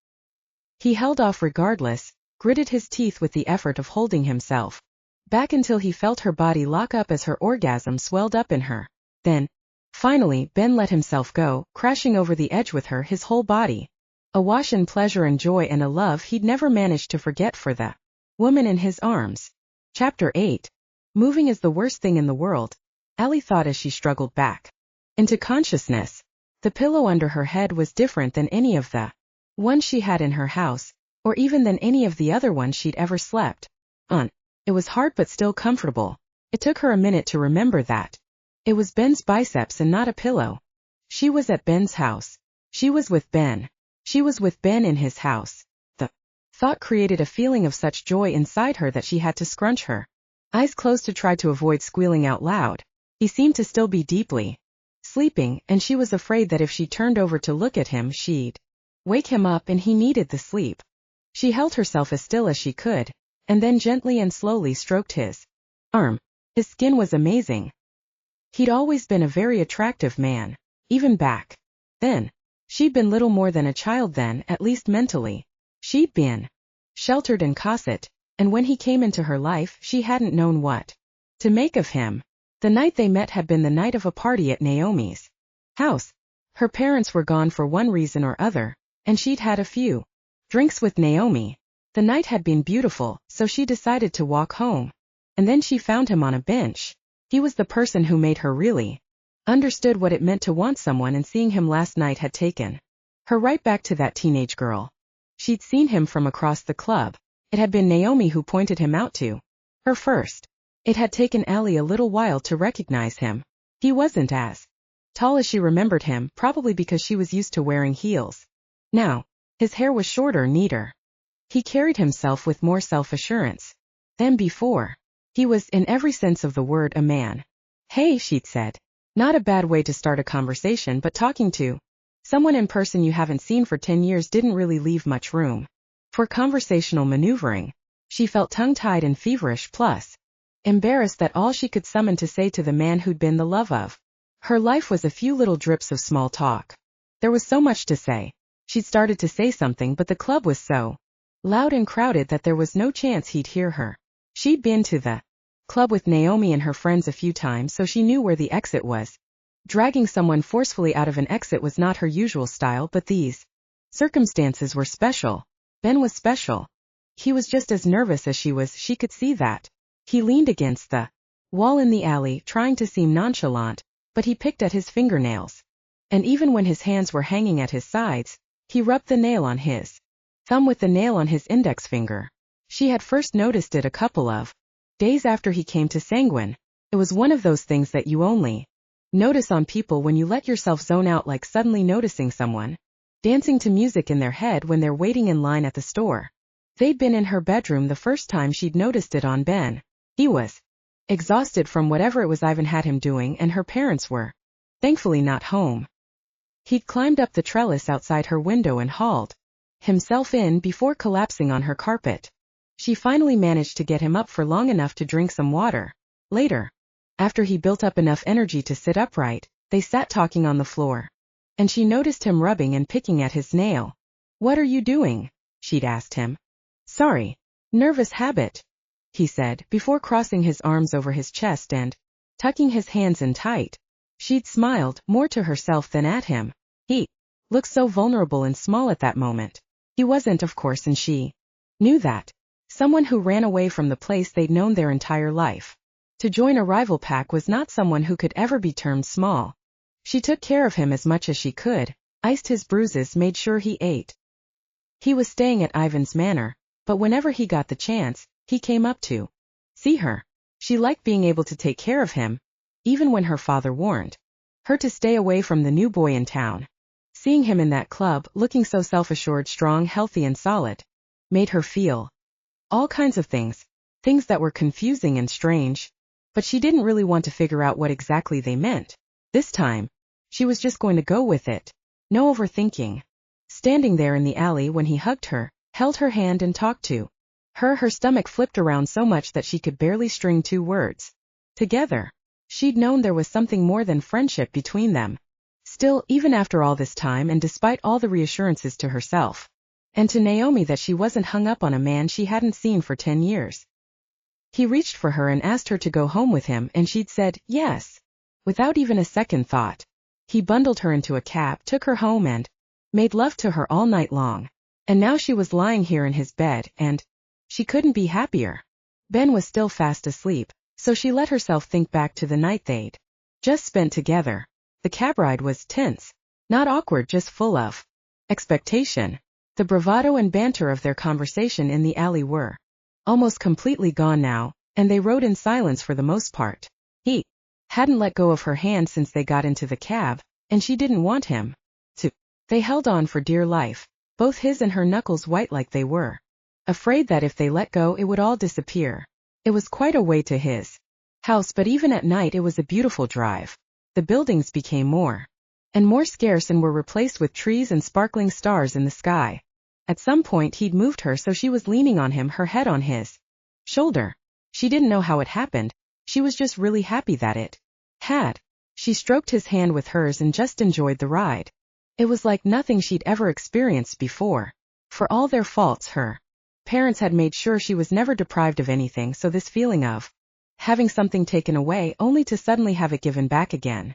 He held off regardless, gritted his teeth with the effort of holding himself back until he felt her body lock up as her orgasm swelled up in her. Then, finally, Ben let himself go, crashing over the edge with her, his whole body awash in pleasure and joy and a love he'd never managed to forget for the woman in his arms. Chapter 8. Moving is the worst thing in the world, Allie thought as she struggled back into consciousness. The pillow under her head was different than any of the ones she had in her house, or even than any of the other ones she'd ever slept on. It was hard but still comfortable. It took her a minute to remember that it was Ben's biceps and not a pillow. She was at Ben's house. She was with Ben. She was with Ben in his house. The thought created a feeling of such joy inside her that she had to scrunch her eyes closed to try to avoid squealing out loud. He seemed to still be deeply sleeping, and she was afraid that if she turned over to look at him, she'd wake him up, and he needed the sleep. She held herself as still as she could, and then gently and slowly stroked his arm. His skin was amazing. He'd always been a very attractive man, even back then. She'd been little more than a child then, at least mentally. She'd been sheltered and cosset, and when he came into her life, she hadn't known what to make of him. The night they met had been the night of a party at Naomi's house. Her parents were gone for one reason or other, and she'd had a few drinks with Naomi. The night had been beautiful, so she decided to walk home. And then she found him on a bench. He was the person who made her really understood what it meant to want someone, and seeing him last night had taken her right back to that teenage girl. She'd seen him from across the club. It had been Naomi who pointed him out to her first. It had taken Allie a little while to recognize him. He wasn't as tall as she remembered him, probably because she was used to wearing heels. Now, his hair was shorter, neater. He carried himself with more self-assurance than before. He was, in every sense of the word, a man. Hey, she'd said. Not a bad way to start a conversation, but talking to someone in person you haven't seen for 10 years didn't really leave much room for conversational maneuvering. She felt tongue-tied and feverish, plus embarrassed that all she could summon to say to the man who'd been the love of her life was a few little drips of small talk. There was so much to say. She'd started to say something, but the club was so loud and crowded that there was no chance he'd hear her. She'd been to the club with Naomi and her friends a few times, so she knew where the exit was. Dragging someone forcefully out of an exit was not her usual style, but these circumstances were special. Ben was special. He was just as nervous as she was, she could see that. He leaned against the wall in the alley, trying to seem nonchalant, but he picked at his fingernails. And even when his hands were hanging at his sides, he rubbed the nail on his thumb with the nail on his index finger. She had first noticed it a couple of days after he came to Sanguine. It was one of those things that you only notice on people when you let yourself zone out, like suddenly noticing someone dancing to music in their head when they're waiting in line at the store. They'd been in her bedroom the first time she'd noticed it on Ben. He was exhausted from whatever it was Ivan had him doing, and her parents were thankfully not home. He'd climbed up the trellis outside her window and hauled himself in before collapsing on her carpet. She finally managed to get him up for long enough to drink some water. Later, after he built up enough energy to sit upright, they sat talking on the floor. And she noticed him rubbing and picking at his nail. "What are you doing?" she'd asked him. "Sorry. Nervous habit," he said, before crossing his arms over his chest and tucking his hands in tight. She'd smiled, more to herself than at him. He looked so vulnerable and small at that moment. He wasn't, of course, and she knew that. Someone who ran away from the place they'd known their entire life. To join a rival pack was not someone who could ever be termed small. She took care of him as much as she could, iced his bruises, made sure he ate. He was staying at Ivan's manor, but whenever he got the chance, he came up to see her. She liked being able to take care of him, even when her father warned her to stay away from the new boy in town. Seeing him in that club, looking so self-assured, strong, healthy and solid, made her feel all kinds of things that were confusing and strange, but she didn't really want to figure out what exactly they meant. This time, she was just going to go with it. No overthinking. Standing there in the alley when he hugged her, held her hand and talked to her stomach flipped around so much that she could barely string two words together. She'd known there was something more than friendship between them. Still, even after all this time and despite all the reassurances to herself and to Naomi that she wasn't hung up on a man she hadn't seen for 10 years. He reached for her and asked her to go home with him, and she'd said yes, without even a second thought. He bundled her into a cab, took her home and made love to her all night long. And now she was lying here in his bed, and she couldn't be happier. Ben was still fast asleep, so she let herself think back to the night they'd just spent together. The cab ride was tense, not awkward, just full of expectation. The bravado and banter of their conversation in the alley were almost completely gone now, and they rode in silence for the most part. He hadn't let go of her hand since they got into the cab, and she didn't want him to. They held on for dear life, both his and her knuckles white like they were afraid that if they let go it would all disappear. It was quite a way to his house, but even at night it was a beautiful drive. The buildings became more and more scarce and were replaced with trees and sparkling stars in the sky. At some point he'd moved her so she was leaning on him, her head on his shoulder. She didn't know how it happened, she was just really happy that it had. She stroked his hand with hers and just enjoyed the ride. It was like nothing she'd ever experienced before. For all their faults, her parents had made sure she was never deprived of anything, so this feeling of having something taken away only to suddenly have it given back again,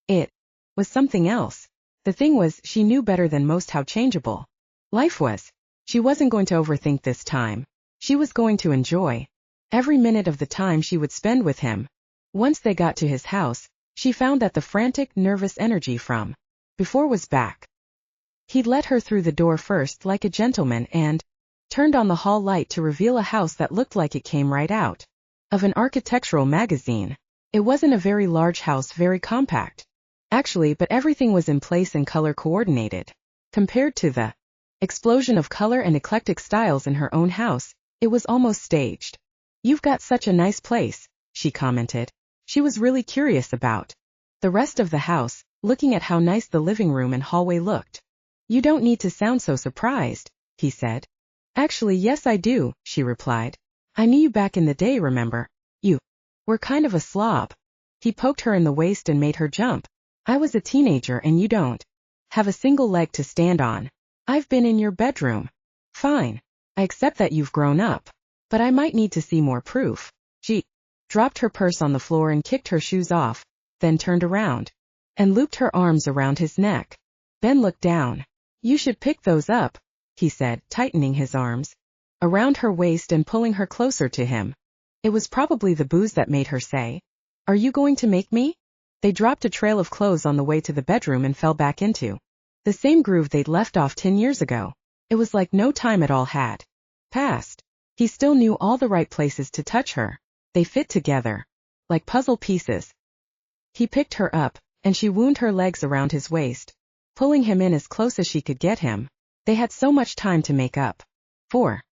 it was something else. The thing was, she knew better than most how changeable life was. She wasn't going to overthink this time. She was going to enjoy every minute of the time she would spend with him. Once they got to his house, she found that the frantic, nervous energy from before was back. He'd let her through the door first like a gentleman and turned on the hall light to reveal a house that looked like it came right out of an architectural magazine. It wasn't a very large house, very compact, actually, but everything was in place and color coordinated. Compared to the explosion of color and eclectic styles in her own house, it was almost staged. "You've got such a nice place," she commented. She was really curious about the rest of the house, looking at how nice the living room and hallway looked. "You don't need to sound so surprised," he said. "Actually, yes I do," she replied. "I knew you back in the day, remember? You were kind of a slob." He poked her in the waist and made her jump. "I was a teenager and you don't have a single leg to stand on. I've been in your bedroom." "Fine. I accept that you've grown up. But I might need to see more proof." She dropped her purse on the floor and kicked her shoes off, then turned around and looped her arms around his neck. Ben looked down. "You should pick those up," he said, tightening his arms around her waist and pulling her closer to him. It was probably the booze that made her say, "Are you going to make me?" They dropped a trail of clothes on the way to the bedroom and fell back into the same groove they'd left off 10 years ago. It was like no time at all had passed. He still knew all the right places to touch her. They fit together like puzzle pieces. He picked her up, and she wound her legs around his waist, pulling him in as close as she could get him. They had so much time to make up for.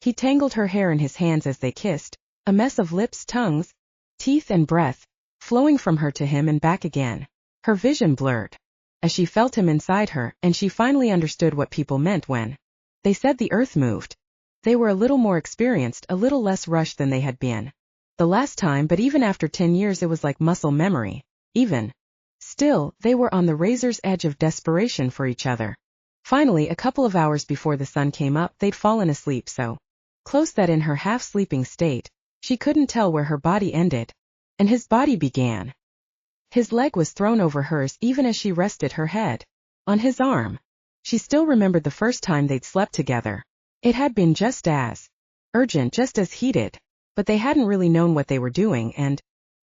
He tangled her hair in his hands as they kissed, a mess of lips, tongues, teeth and breath, flowing from her to him and back again. Her vision blurred as she felt him inside her, and she finally understood what people meant when they said the earth moved. They were a little more experienced, a little less rushed than they had been the last time, but even after 10 years it was like muscle memory. Even still, they were on the razor's edge of desperation for each other. Finally, a couple of hours before the sun came up, they'd fallen asleep so close that in her half-sleeping state, she couldn't tell where her body ended and his body began. His leg was thrown over hers even as she rested her head on his arm. She still remembered the first time they'd slept together. It had been just as urgent, just as heated. but they hadn't really known what they were doing, and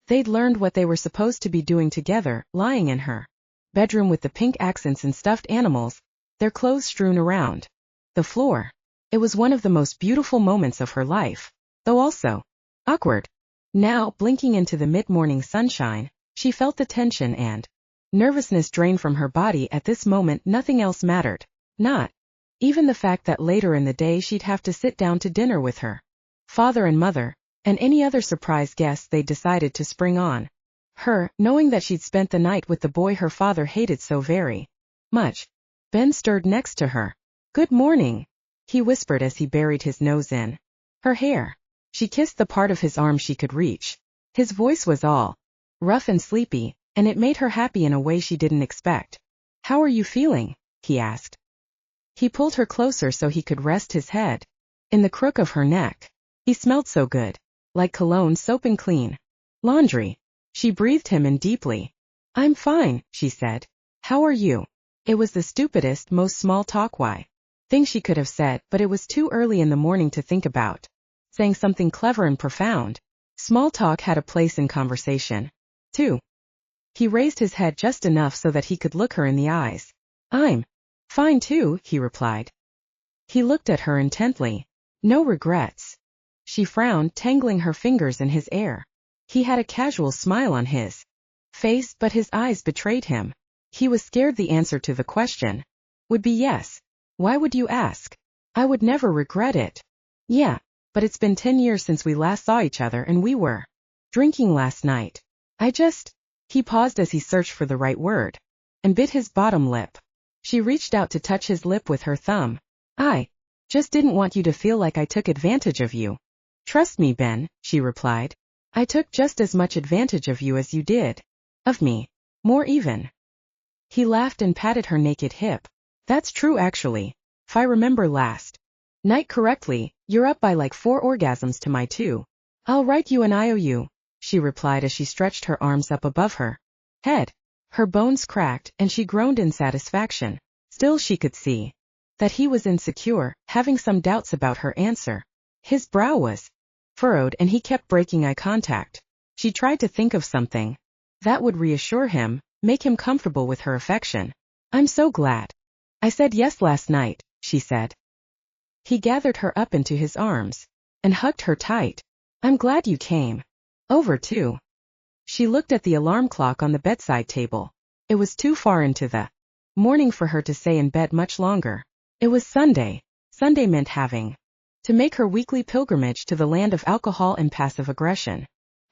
they'd learned what they were supposed to be doing together, lying in her bedroom with the pink accents and stuffed animals, their clothes strewn around the floor. It was one of the most beautiful moments of her life, though also awkward. Now, blinking into the mid-morning sunshine, she felt the tension and nervousness drain from her body. At this moment nothing else mattered. Not even the fact that later in the day she'd have to sit down to dinner with her father and mother, and any other surprise guests they decided to spring on her, knowing that she'd spent the night with the boy her father hated so very much. Ben stirred next to her. "Good morning," he whispered as he buried his nose in her hair. She kissed the part of his arm she could reach. His voice was all rough and sleepy, and it made her happy in a way she didn't expect. "How are you feeling?" he asked. He pulled her closer so he could rest his head in the crook of her neck. He smelled so good, like cologne, soap and clean laundry. She breathed him in deeply. "I'm fine," she said. "How are you?" It was the stupidest, most small talk thing she could have said, but it was too early in the morning to think about saying something clever and profound. Small talk had a place in conversation, too. He raised his head just enough so that he could look her in the eyes. "I'm fine too," he replied. He looked at her intently. "No regrets?" She frowned, tangling her fingers in his hair. He had a casual smile on his face, but his eyes betrayed him. He was scared the answer to the question would be yes. "Why would you ask?" "I would never regret it." "Yeah, but it's been 10 years since we last saw each other, and we were drinking last night. He paused as he searched for the right word, and bit his bottom lip. She reached out to touch his lip with her thumb. "I just didn't want you to feel like I took advantage of you." "Trust me, Ben," she replied. "I took just as much advantage of you as you did of me. More even." He laughed and patted her naked hip. "That's true actually. If I remember last night correctly, you're up by like 4 orgasms to my 2. "I'll write you an IOU," she replied as she stretched her arms up above her head. Her bones cracked, and she groaned in satisfaction. Still she could see that he was insecure, having some doubts about her answer. His brow was furrowed, and he kept breaking eye contact. She tried to think of something that would reassure him, make him comfortable with her affection. "I'm so glad I said yes last night," she said. He gathered her up into his arms and hugged her tight. "I'm glad you came over too." She looked at the alarm clock on the bedside table. It was too far into the morning for her to stay in bed much longer. It was Sunday. Sunday meant having to make her weekly pilgrimage to the land of alcohol and passive aggression.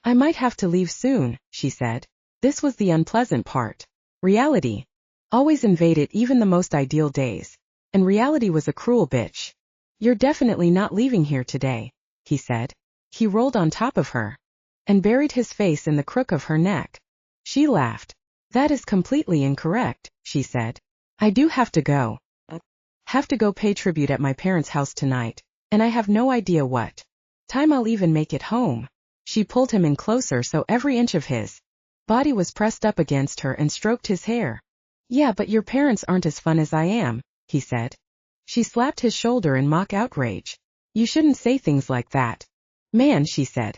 "I might have to leave soon," she said. This was the unpleasant part. Reality always invaded even the most ideal days, and reality was a cruel bitch. "You're definitely not leaving here today," he said. He rolled on top of her and buried his face in the crook of her neck. She laughed. "That is completely incorrect," she said. "I do have to go. Have to go pay tribute at my parents' house tonight, and I have no idea what time I'll even make it home." She pulled him in closer so every inch of his body was pressed up against her and stroked his hair. "Yeah, but your parents aren't as fun as I am," he said. She slapped his shoulder in mock outrage. "You shouldn't say things like that, man," she said.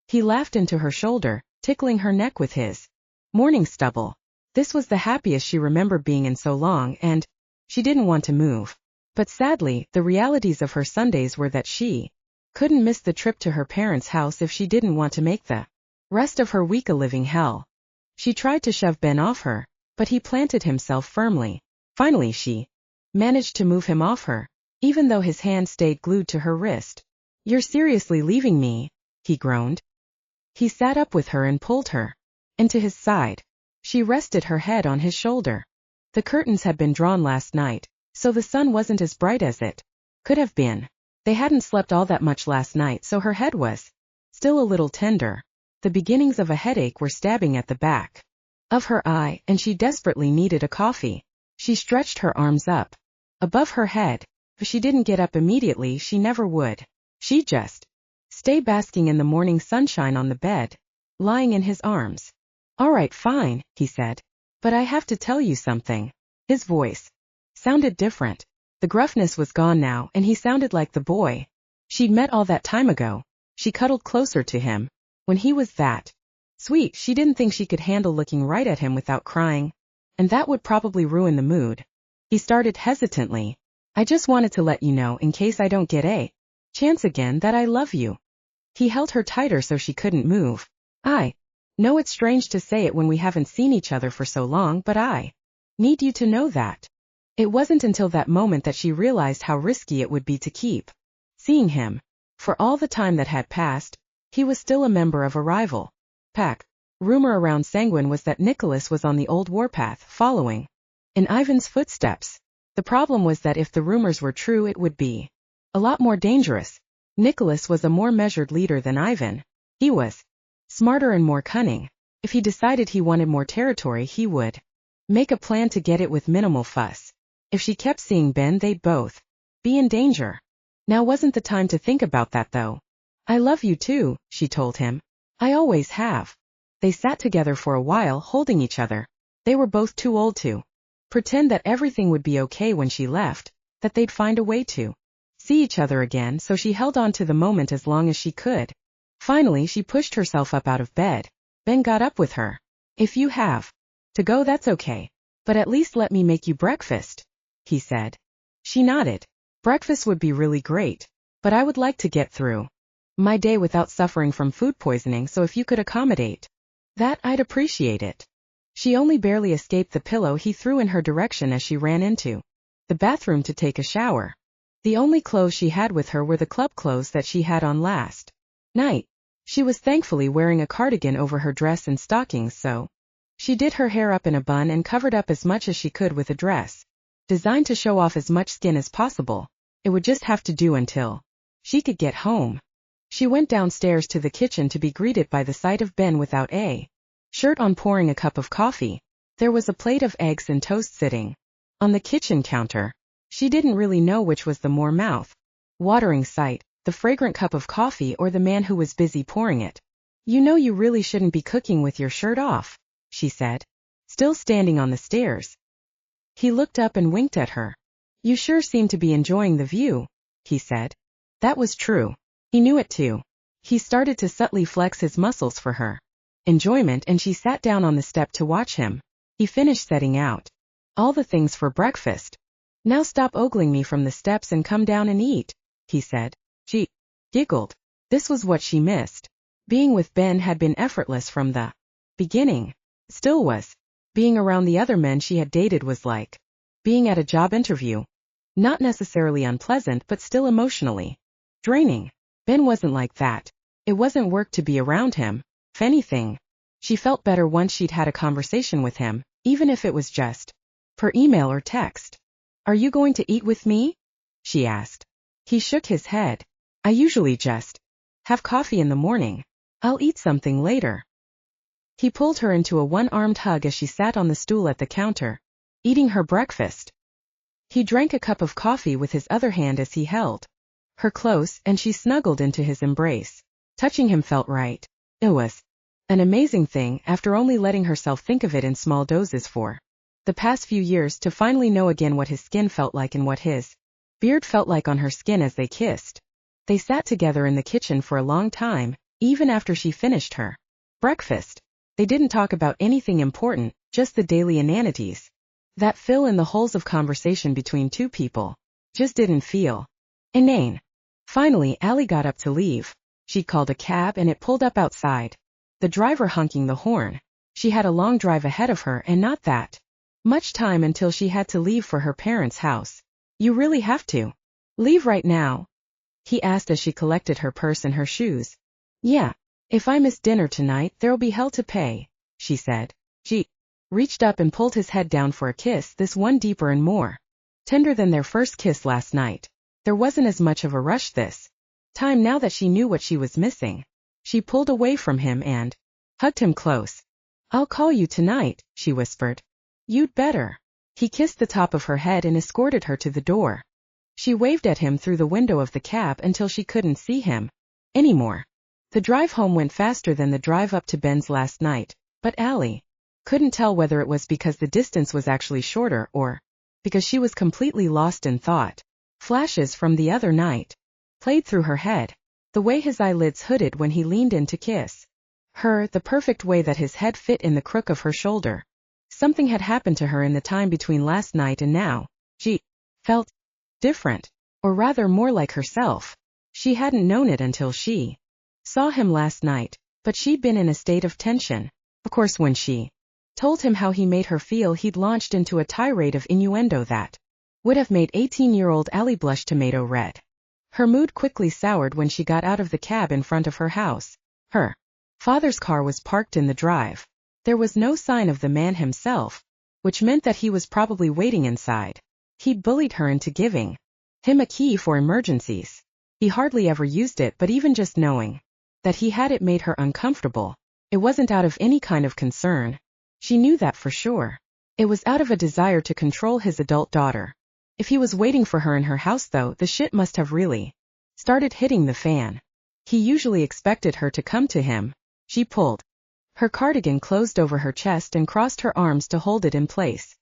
He laughed into her shoulder, tickling her neck with his morning stubble. This was the happiest she remembered being in so long, and she didn't want to move. But sadly, the realities of her Sundays were that she couldn't miss the trip to her parents' house if she didn't want to make the rest of her week a living hell. She tried to shove Ben off her, but he planted himself firmly. Finally she managed to move him off her, even though his hand stayed glued to her wrist. "You're seriously leaving me?" he groaned. He sat up with her and pulled her into his side. She rested her head on his shoulder. The curtains had been drawn last night, so the sun wasn't as bright as it could have been. They hadn't slept all that much last night, so her head was still a little tender. The beginnings of a headache were stabbing at the back of her eye, and she desperately needed a coffee. She stretched her arms up above her head. If she didn't get up immediately, she never would. She'd just stay basking in the morning sunshine on the bed, lying in his arms. "All right, fine," he said. "But I have to tell you something." His voice sounded different. The gruffness was gone now, and he sounded like the boy she'd met all that time ago. She cuddled closer to him. When he was that sweet, she didn't think she could handle looking right at him without crying. And that would probably ruin the mood. He started hesitantly. I just wanted to let you know, in case I don't get a chance again, that I love you. He held her tighter so she couldn't move. I know it's strange to say it when we haven't seen each other for so long, but I need you to know that. It wasn't until that moment that she realized how risky it would be to keep seeing him. For all the time that had passed, he was still a member of a rival pack. Rumor around Sanguine was that Nicholas was on the old warpath, following in Ivan's footsteps. The problem was that if the rumors were true, it would be a lot more dangerous. Nicholas was a more measured leader than Ivan. He was smarter and more cunning. If he decided he wanted more territory, he would make a plan to get it with minimal fuss. If she kept seeing Ben, they'd both be in danger. Now wasn't the time to think about that, though. I love you too, she told him. I always have. They sat together for a while, holding each other. They were both too old to pretend that everything would be okay when she left, that they'd find a way to see each other again, so she held on to the moment as long as she could. Finally, she pushed herself up out of bed. Ben got up with her. If you have to go, that's okay. But at least let me make you breakfast, he said. She nodded. Breakfast would be really great, but I would like to get through my day without suffering from food poisoning, so if you could accommodate that, I'd appreciate it. She only barely escaped the pillow he threw in her direction as she ran into the bathroom to take a shower. The only clothes she had with her were the club clothes that she had on last night. She was thankfully wearing a cardigan over her dress and stockings, so she did her hair up in a bun and covered up as much as she could with a dress designed to show off as much skin as possible. It would just have to do until she could get home. She went downstairs to the kitchen to be greeted by the sight of Ben without a shirt on, pouring a cup of coffee. There was a plate of eggs and toast sitting on the kitchen counter. She didn't really know which was the more mouth-watering sight, the fragrant cup of coffee or the man who was busy pouring it. You know, you really shouldn't be cooking with your shirt off, she said, still standing on the stairs. He looked up and winked at her. You sure seem to be enjoying the view, he said. That was true. He knew it too. He started to subtly flex his muscles for her enjoyment, and she sat down on the step to watch him. He finished setting out all the things for breakfast. Now stop ogling me from the steps and come down and eat, he said. She giggled. This was what she missed. Being with Ben had been effortless from the beginning. Still was. Being around the other men she had dated was like being at a job interview. Not necessarily unpleasant, but still emotionally draining. Ben wasn't like that. It wasn't work to be around him. If anything, she felt better once she'd had a conversation with him, even if it was just per email or text. Are you going to eat with me? She asked. He shook his head. I usually just have coffee in the morning. I'll eat something later. He pulled her into a one-armed hug as she sat on the stool at the counter, eating her breakfast. He drank a cup of coffee with his other hand as he held her close, and she snuggled into his embrace. Touching him felt right. It was an amazing thing, after only letting herself think of it in small doses for the past few years, to finally know again what his skin felt like and what his beard felt like on her skin as they kissed. They sat together in the kitchen for a long time, even after she finished her breakfast. They didn't talk about anything important, just the daily inanities that fill in the holes of conversation between two people. Just didn't feel inane. Finally, Allie got up to leave. She called a cab and it pulled up outside, the driver honking the horn. She had a long drive ahead of her and not that much time until she had to leave for her parents' house. You really have to leave right now? He asked as she collected her purse and her shoes. Yeah. If I miss dinner tonight, there'll be hell to pay, she said. She reached up and pulled his head down for a kiss, this one deeper and more tender than their first kiss last night. There wasn't as much of a rush this time now that she knew what she was missing. She pulled away from him and hugged him close. I'll call you tonight, she whispered. You'd better. He kissed the top of her head and escorted her to the door. She waved at him through the window of the cab until she couldn't see him anymore. The drive home went faster than the drive up to Ben's last night, but Allie couldn't tell whether it was because the distance was actually shorter or because she was completely lost in thought. Flashes from the other night played through her head. The way his eyelids hooded when he leaned in to kiss her, the perfect way that his head fit in the crook of her shoulder. Something had happened to her in the time between last night and now. She felt different, or rather more like herself. She hadn't known it until she saw him last night, but she'd been in a state of tension. Of course, when she told him how he made her feel, he'd launched into a tirade of innuendo that would have made 18-year-old Allie blush tomato red. Her mood quickly soured when she got out of the cab in front of her house. Her father's car was parked in the drive. There was no sign of the man himself, which meant that he was probably waiting inside. He'd bullied her into giving him a key for emergencies. He hardly ever used it, but even just knowing that he had it made her uncomfortable. It wasn't out of any kind of concern. She knew that for sure. It was out of a desire to control his adult daughter. If he was waiting for her in her house though, the shit must have really started hitting the fan. He usually expected her to come to him. She pulled her cardigan closed over her chest and crossed her arms to hold it in place.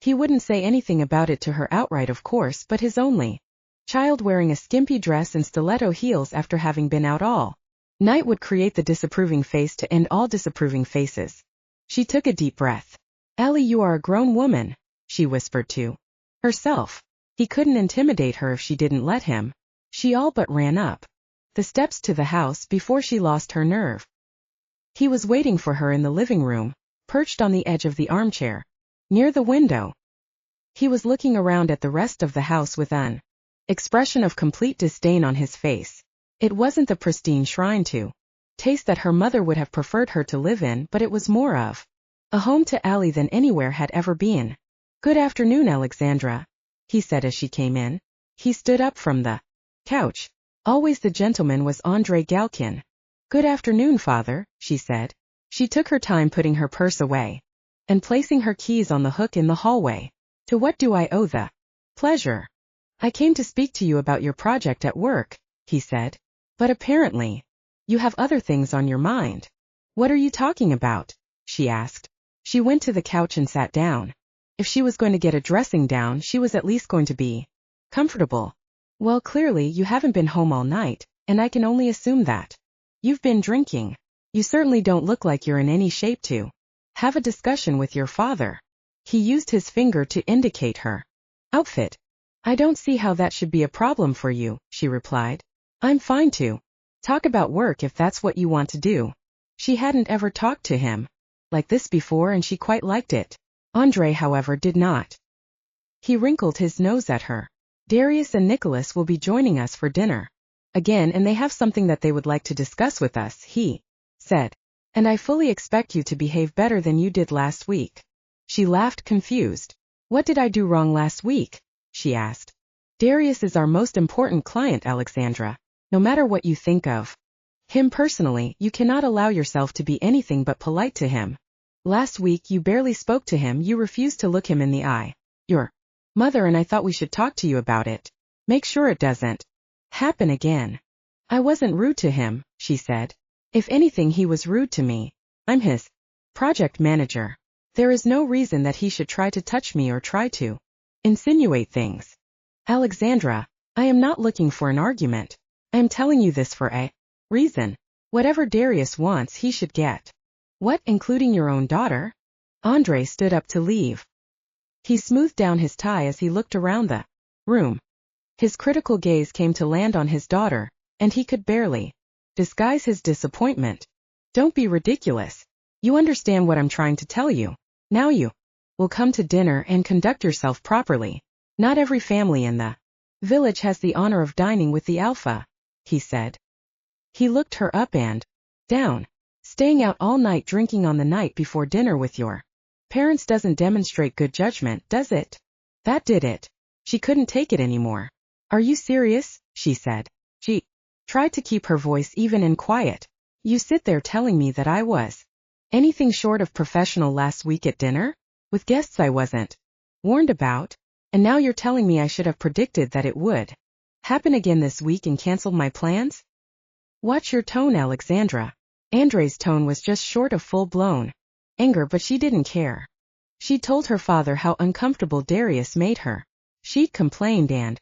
He wouldn't say anything about it to her outright, of course, but his only child wearing a skimpy dress and stiletto heels after having been out all night would create the disapproving face to end all disapproving faces. She took a deep breath. "Allie, you are a grown woman," she whispered to herself. He couldn't intimidate her if she didn't let him. She all but ran up the steps to the house before she lost her nerve. He was waiting for her in the living room, perched on the edge of the armchair, near the window. He was looking around at the rest of the house with an expression of complete disdain on his face. It wasn't the pristine shrine to taste that her mother would have preferred her to live in, but it was more of a home to Allie than anywhere had ever been. "Good afternoon, Alexandra," he said as she came in. He stood up from the couch. Always the gentleman was Allie Galkin. "Good afternoon, Father," she said. She took her time putting her purse away and placing her keys on the hook in the hallway. "To what do I owe the pleasure?" "I came to speak to you about your project at work," he said. "But apparently, you have other things on your mind." "What are you talking about?" she asked. She went to the couch and sat down. If she was going to get a dressing down, she was at least going to be comfortable. "Well, clearly you haven't been home all night, and I can only assume that you've been drinking. You certainly don't look like you're in any shape to have a discussion with your father." He used his finger to indicate her outfit. "I don't see how that should be a problem for you," she replied. "I'm fine to talk about work if that's what you want to do." She hadn't ever talked to him like this before, and she quite liked it. Andre, however, did not. He wrinkled his nose at her. "Darius and Nicholas will be joining us for dinner again, and they have something that they would like to discuss with us," he said. "And I fully expect you to behave better than you did last week." She laughed, confused. "What did I do wrong last week?" she asked. "Darius is our most important client, Alexandra. No matter what you think of him personally, you cannot allow yourself to be anything but polite to him. Last week you barely spoke to him, you refused to look him in the eye. Your mother and I thought we should talk to you about it. Make sure it doesn't happen again." "I wasn't rude to him," she said. "If anything, he was rude to me. I'm his project manager. There is no reason that he should try to touch me or try to insinuate things." "Alexandra, I am not looking for an argument. I am telling you this for a reason. Whatever Darius wants, he should get." "What, including your own daughter?" Andre stood up to leave. He smoothed down his tie as he looked around the room. His critical gaze came to land on his daughter, and he could barely disguise his disappointment. "Don't be ridiculous. You understand what I'm trying to tell you. Now you will come to dinner and conduct yourself properly. Not every family in the village has the honor of dining with the alpha," he said. He looked her up and down. "Staying out all night drinking on the night before dinner with your parents doesn't demonstrate good judgment, does it?" That did it. She couldn't take it anymore. "Are you serious?" she said. She tried to keep her voice even and quiet. "You sit there telling me that I was anything short of professional last week at dinner? With guests I wasn't warned about? And now you're telling me I should have predicted that it would happen again this week and canceled my plans?" "Watch your tone, Alexandra." Andre's tone was just short of full-blown anger, but she didn't care. She told her father how uncomfortable Darius made her. She'd complained, and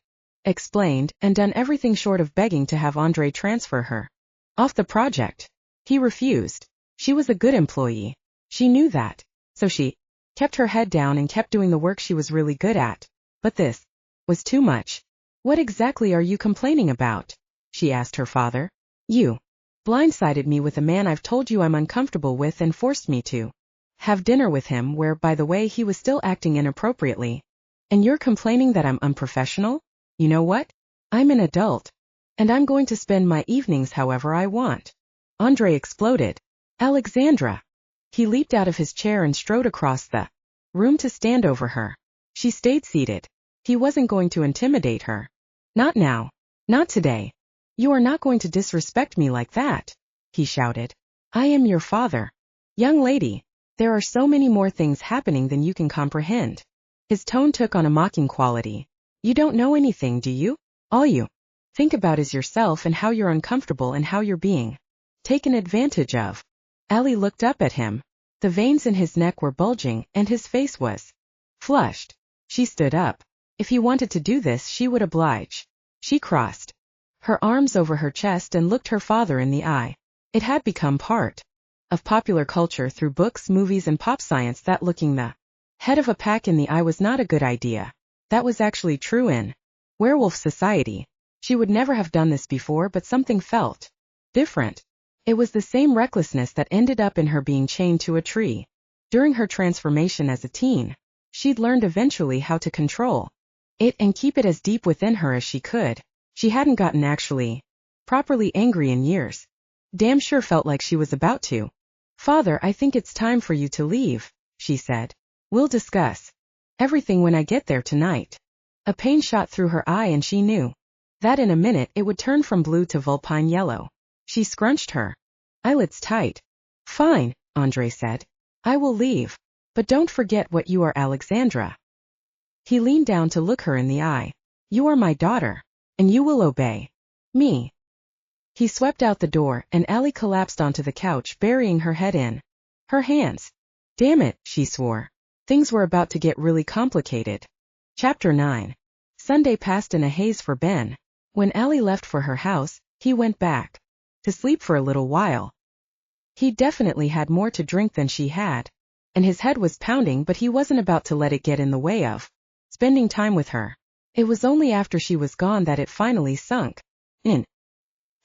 explained, and done everything short of begging to have Andre transfer her off the project. He refused. She was a good employee. She knew that. So she kept her head down and kept doing the work she was really good at. But this was too much. What exactly are you complaining about? She asked her father. You blindsided me with a man I've told you I'm uncomfortable with and forced me to have dinner with him where, by the way, he was still acting inappropriately. And you're complaining that I'm unprofessional? You know what? I'm an adult. And I'm going to spend my evenings however I want. Andre exploded. Alexandra! He leaped out of his chair and strode across the room to stand over her. She stayed seated. He wasn't going to intimidate her. Not now. Not today. You are not going to disrespect me like that, he shouted. I am your father. Young lady, there are so many more things happening than you can comprehend. His tone took on a mocking quality. You don't know anything, do you? All you think about is yourself and how you're uncomfortable and how you're being taken advantage of. Allie looked up at him. The veins in his neck were bulging and his face was flushed. She stood up. If he wanted to do this, she would oblige. She crossed her arms over her chest and looked her father in the eye. It had become part of popular culture through books, movies, and pop science that looking the head of a pack in the eye was not a good idea. That was actually true in werewolf society. She would never have done this before, but something felt different. It was the same recklessness that ended up in her being chained to a tree. During her transformation as a teen, she'd learned eventually how to control it and keep it as deep within her as she could. She hadn't gotten actually properly angry in years. Damn sure felt like she was about to. Father, I think it's time for you to leave, she said. We'll discuss everything when I get there tonight. A pain shot through her eye and she knew that in a minute it would turn from blue to vulpine yellow. She scrunched her eyelids tight. Fine, Andre said. I will leave. But don't forget what you are, Alexandra. He leaned down to look her in the eye. You are my daughter. And you will obey me. He swept out the door, and Allie collapsed onto the couch, burying her head in her hands. Damn it, she swore. Things were about to get really complicated. Chapter 9. Sunday passed in a haze for Ben. When Allie left for her house, he went back to sleep for a little while. He definitely had more to drink than she had, and his head was pounding, but he wasn't about to let it get in the way of spending time with her. It was only after she was gone that it finally sunk in.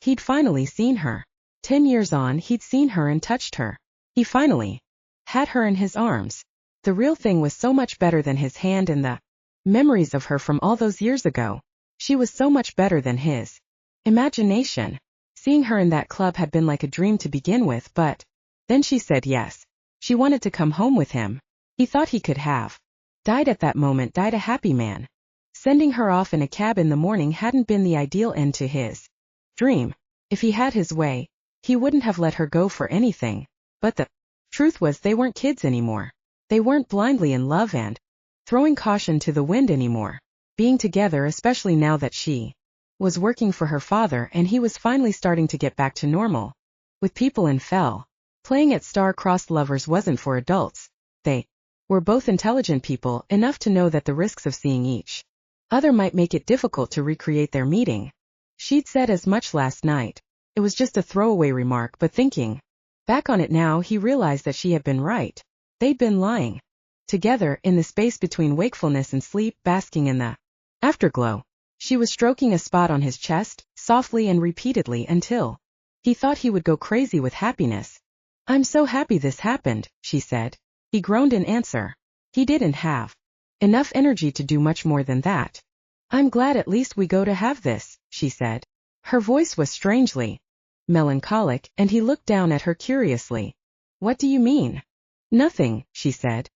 He'd finally seen her. 10 years on, he'd seen her and touched her. He finally had her in his arms. The real thing was so much better than his hand and the memories of her from all those years ago. She was so much better than his imagination. Seeing her in that club had been like a dream to begin with, but then she said yes. She wanted to come home with him. He thought he could have died at that moment, died a happy man. Sending her off in a cab in the morning hadn't been the ideal end to his dream. If he had his way, he wouldn't have let her go for anything. But the truth was they weren't kids anymore. They weren't blindly in love and throwing caution to the wind anymore. Being together, especially now that she was working for her father and he was finally starting to get back to normal with people and fell. Playing at star-crossed lovers wasn't for adults. They were both intelligent people, enough to know that the risks of seeing each other might make it difficult to recreate their meeting. She'd said as much last night. It was just a throwaway remark, but thinking back on it now, he realized that she had been right. They'd been lying together in the space between wakefulness and sleep, basking in the afterglow. She was stroking a spot on his chest, softly and repeatedly, until he thought he would go crazy with happiness. I'm so happy this happened, she said. He groaned in answer. He didn't have enough energy to do much more than that. I'm glad at least we go to have this, she said. Her voice was strangely melancholic, and he looked down at her curiously. What do you mean? Nothing, she said.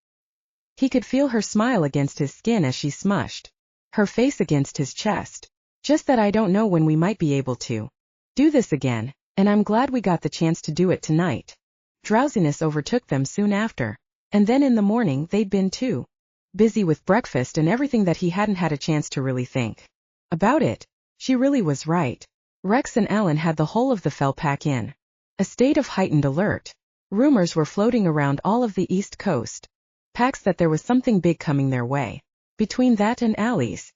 He could feel her smile against his skin as she smushed her face against his chest. Just that I don't know when we might be able to do this again, and I'm glad we got the chance to do it tonight. Drowsiness overtook them soon after, and then in the morning they'd been too busy with breakfast and everything that he hadn't had a chance to really think about it. She really was right. Rex and Alan had the whole of the Fell Pack in a state of heightened alert. Rumors were floating around all of the East Coast packs that there was something big coming their way. Between that and Allie's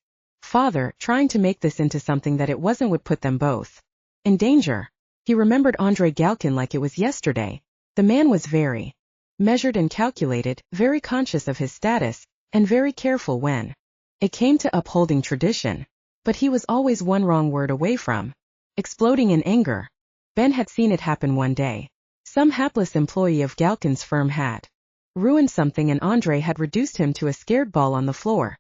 father, trying to make this into something that it wasn't would put them both in danger. He remembered Allie Galkin like it was yesterday. The man was very measured and calculated, very conscious of his status, and very careful when it came to upholding tradition. But he was always one wrong word away from exploding in anger. Ben had seen it happen one day. Some hapless employee of Galkin's firm had ruined something and Andre had reduced him to a scared ball on the floor.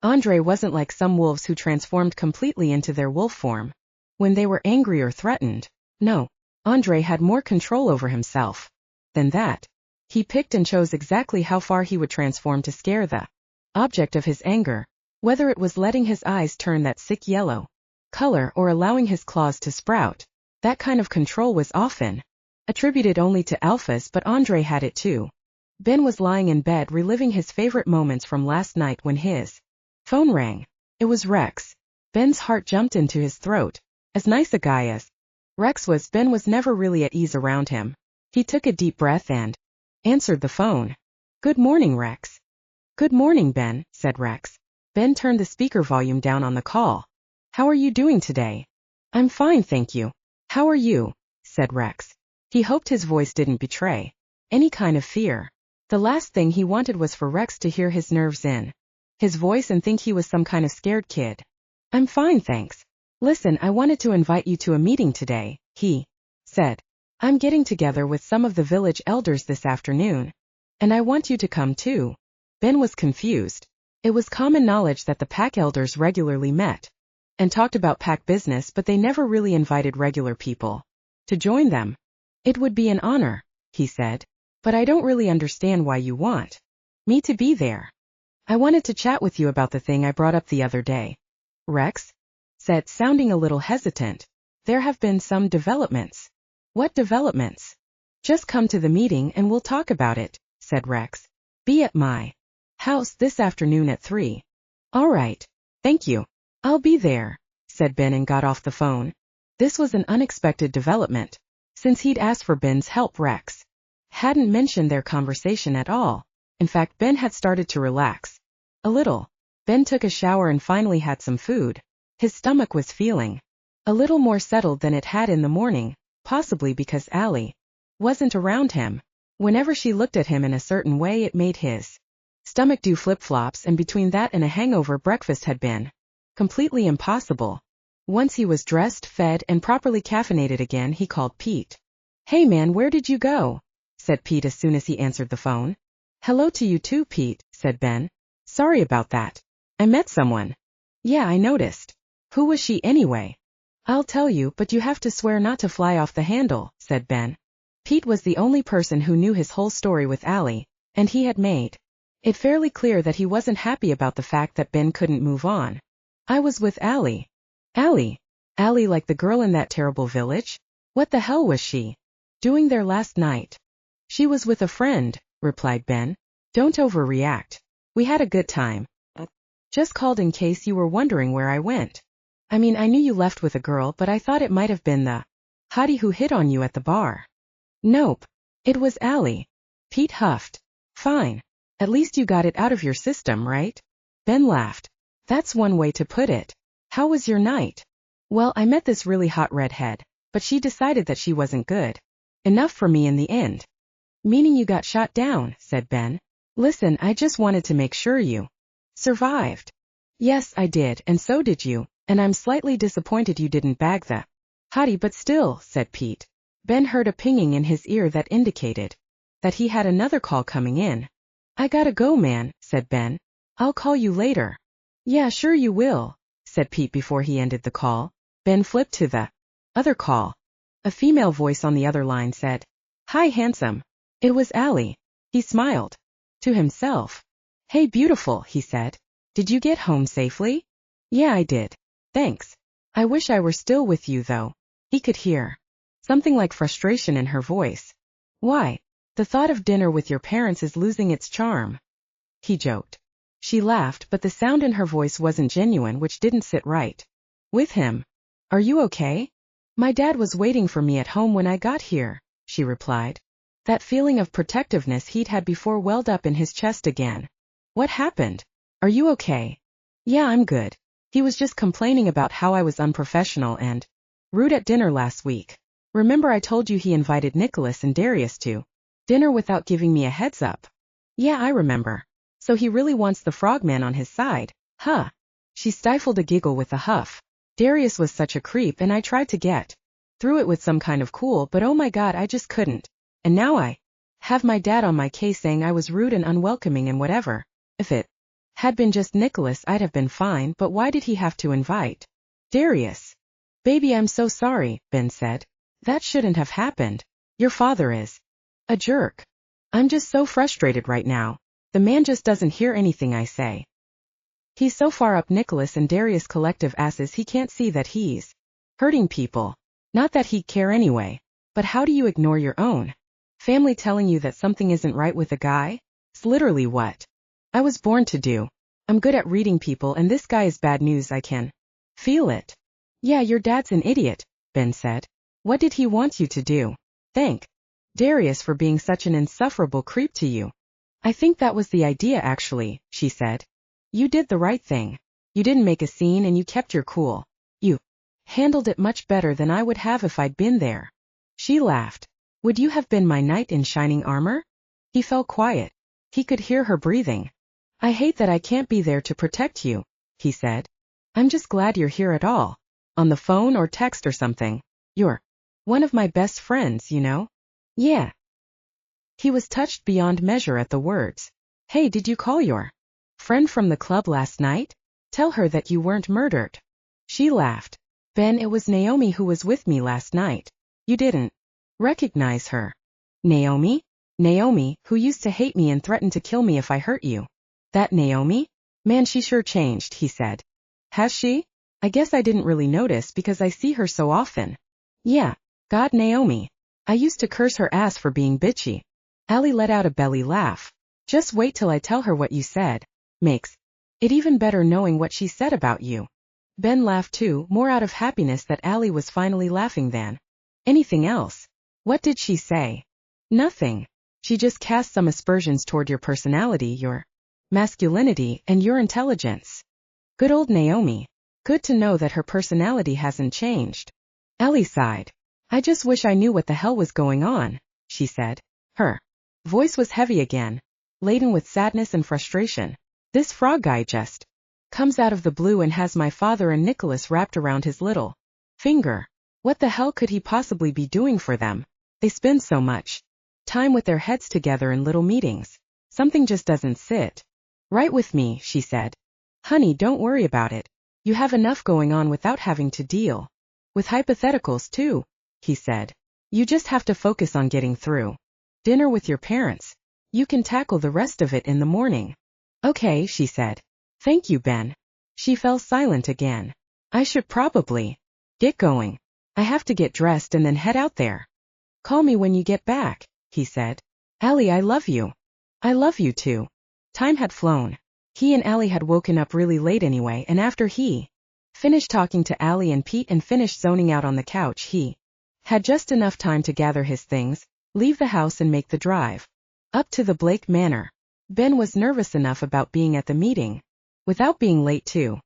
Andre wasn't like some wolves who transformed completely into their wolf form when they were angry or threatened. No, Andre had more control over himself than that. He picked and chose exactly how far he would transform to scare the object of his anger, whether it was letting his eyes turn that sick yellow color or allowing his claws to sprout. That kind of control was often attributed only to alphas, but Andre had it too. Ben was lying in bed reliving his favorite moments from last night when his phone rang. It was Rex. Ben's heart jumped into his throat. As nice a guy as Rex was, Ben was never really at ease around him. He took a deep breath and answered the phone. "Good morning, Rex." "Good morning, Ben," said Rex. Ben turned the speaker volume down on the call. "How are you doing today?" "I'm fine, thank you. How are you?" said Rex. He hoped his voice didn't betray any kind of fear. The last thing he wanted was for Rex to hear his nerves in his voice and think he was some kind of scared kid. "I'm fine, thanks. Listen, I wanted to invite you to a meeting today," he said. "I'm getting together with some of the village elders this afternoon, and I want you to come too." Ben was confused. It was common knowledge that the pack elders regularly met and talked about pack business, but they never really invited regular people to join them. "It would be an honor," he said, "but I don't really understand why you want me to be there." "I wanted to chat with you about the thing I brought up the other day," Rex said, sounding a little hesitant. "There have been some developments." "What developments?" "Just come to the meeting and we'll talk about it," said Rex. "Be at my house this afternoon at 3. "All right. Thank you. I'll be there," said Ben and got off the phone. This was an unexpected development. Since he'd asked for Ben's help, Rex hadn't mentioned their conversation at all. In fact, Ben had started to relax a little. Ben took a shower and finally had some food. His stomach was feeling a little more settled than it had in the morning, possibly because Allie wasn't around him. Whenever she looked at him in a certain way, it made his stomach do flip-flops, and between that and a hangover, breakfast had been completely impossible. Once he was dressed, fed, and properly caffeinated again, he called Pete. "Hey man, where did you go?" said Pete as soon as he answered the phone. "Hello to you too, Pete," said Ben. "Sorry about that. I met someone." "Yeah, I noticed. Who was she anyway?" "I'll tell you, but you have to swear not to fly off the handle," said Ben. Pete was the only person who knew his whole story with Allie, and he had made it fairly clear that he wasn't happy about the fact that Ben couldn't move on. "I was with Allie." "Allie? Allie like the girl in that terrible village? What the hell was she doing there last night?" "She was with a friend," replied Ben. "Don't overreact. We had a good time. Just called in case you were wondering where I went. I mean, I knew you left with a girl, but I thought it might have been the hottie who hit on you at the bar." "Nope. It was Allie." Pete huffed. "Fine. At least you got it out of your system, right?" Ben laughed. "That's one way to put it. How was your night?" "Well, I met this really hot redhead, but she decided that she wasn't good enough for me in the end." "Meaning you got shot down," said Ben. "Listen, I just wanted to make sure you survived." "Yes, I did, and so did you, and I'm slightly disappointed you didn't bag the hottie, but still," said Pete. Ben heard a pinging in his ear that indicated that he had another call coming in. "I gotta go, man," said Ben. "I'll call you later." "Yeah, sure you will," said Pete before he ended the call. Ben flipped to the other call. A female voice on the other line said, "Hi, handsome." It was Allie. He smiled to himself. "Hey, beautiful," he said. "Did you get home safely?" "Yeah, I did. Thanks. I wish I were still with you, though." He could hear something like frustration in her voice. "Why? The thought of dinner with your parents is losing its charm," he joked. She laughed, but the sound in her voice wasn't genuine, which didn't sit right with him. "Are you okay?" "My dad was waiting for me at home when I got here," she replied. That feeling of protectiveness he'd had before welled up in his chest again. "What happened? Are you okay?" "Yeah, I'm good." He was just complaining about how I was unprofessional and rude at dinner last week. Remember I told you he invited Nicholas and Darius to dinner without giving me a heads up? Yeah, I remember. So he really wants the frogman on his side, huh? She stifled a giggle with a huff. Darius was such a creep and I tried to get through it with some kind of cool, but oh my god, I just couldn't. And now I have my dad on my case saying I was rude and unwelcoming and whatever. If it had been just Nicholas I'd have been fine, but why did he have to invite Darius? Baby, I'm so sorry, Ben said. That shouldn't have happened. Your father is a jerk. I'm just so frustrated right now. The man just doesn't hear anything I say. He's so far up Nicholas and Darius' collective asses he can't see that he's hurting people. Not that he'd care anyway. But how do you ignore your own family telling you that something isn't right with a guy? It's literally what I was born to do. I'm good at reading people and this guy is bad news, I can feel it. Yeah, your dad's an idiot, Ben said. What did he want you to do? Thank Darius for being such an insufferable creep to you. I think that was the idea actually, she said. You did the right thing. You didn't make a scene and you kept your cool. You handled it much better than I would have if I'd been there. She laughed. Would you have been my knight in shining armor? He fell quiet. He could hear her breathing. I hate that I can't be there to protect you, he said. I'm just glad you're here at all. On the phone or text or something. You're one of my best friends, you know? Yeah. He was touched beyond measure at the words. Hey, did you call your friend from the club last night? Tell her that you weren't murdered. She laughed. Ben, it was Naomi who was with me last night. You didn't recognize her. Naomi? Naomi, who used to hate me and threaten to kill me if I hurt you. That Naomi? Man, she sure changed, he said. Has she? I guess I didn't really notice because I see her so often. Yeah. God, Naomi. I used to curse her ass for being bitchy. Allie let out a belly laugh. Just wait till I tell her what you said. Makes it even better knowing what she said about you. Ben laughed too, more out of happiness that Allie was finally laughing than anything else. What did she say? Nothing. She just cast some aspersions toward your personality, your masculinity, and your intelligence. Good old Naomi. Good to know that her personality hasn't changed. Allie sighed. I just wish I knew what the hell was going on, she said. Her voice was heavy again, laden with sadness and frustration. This frog guy just comes out of the blue and has my father and Nicholas wrapped around his little finger. What the hell could he possibly be doing for them? They spend so much time with their heads together in little meetings. Something just doesn't sit right with me, she said. Honey, don't worry about it. You have enough going on without having to deal with hypotheticals too, he said. You just have to focus on getting through dinner with your parents. You can tackle the rest of it in the morning. Okay, she said. Thank you, Ben. She fell silent again. I should probably get going. I have to get dressed and then head out there. Call me when you get back, he said. Allie, I love you. I love you too. Time had flown. He and Allie had woken up really late anyway, and after he finished talking to Allie and Pete and finished zoning out on the couch, he had just enough time to gather his things, leave the house and make the drive up to the Blake Manor. Ben was nervous enough about being at the meeting without being late too.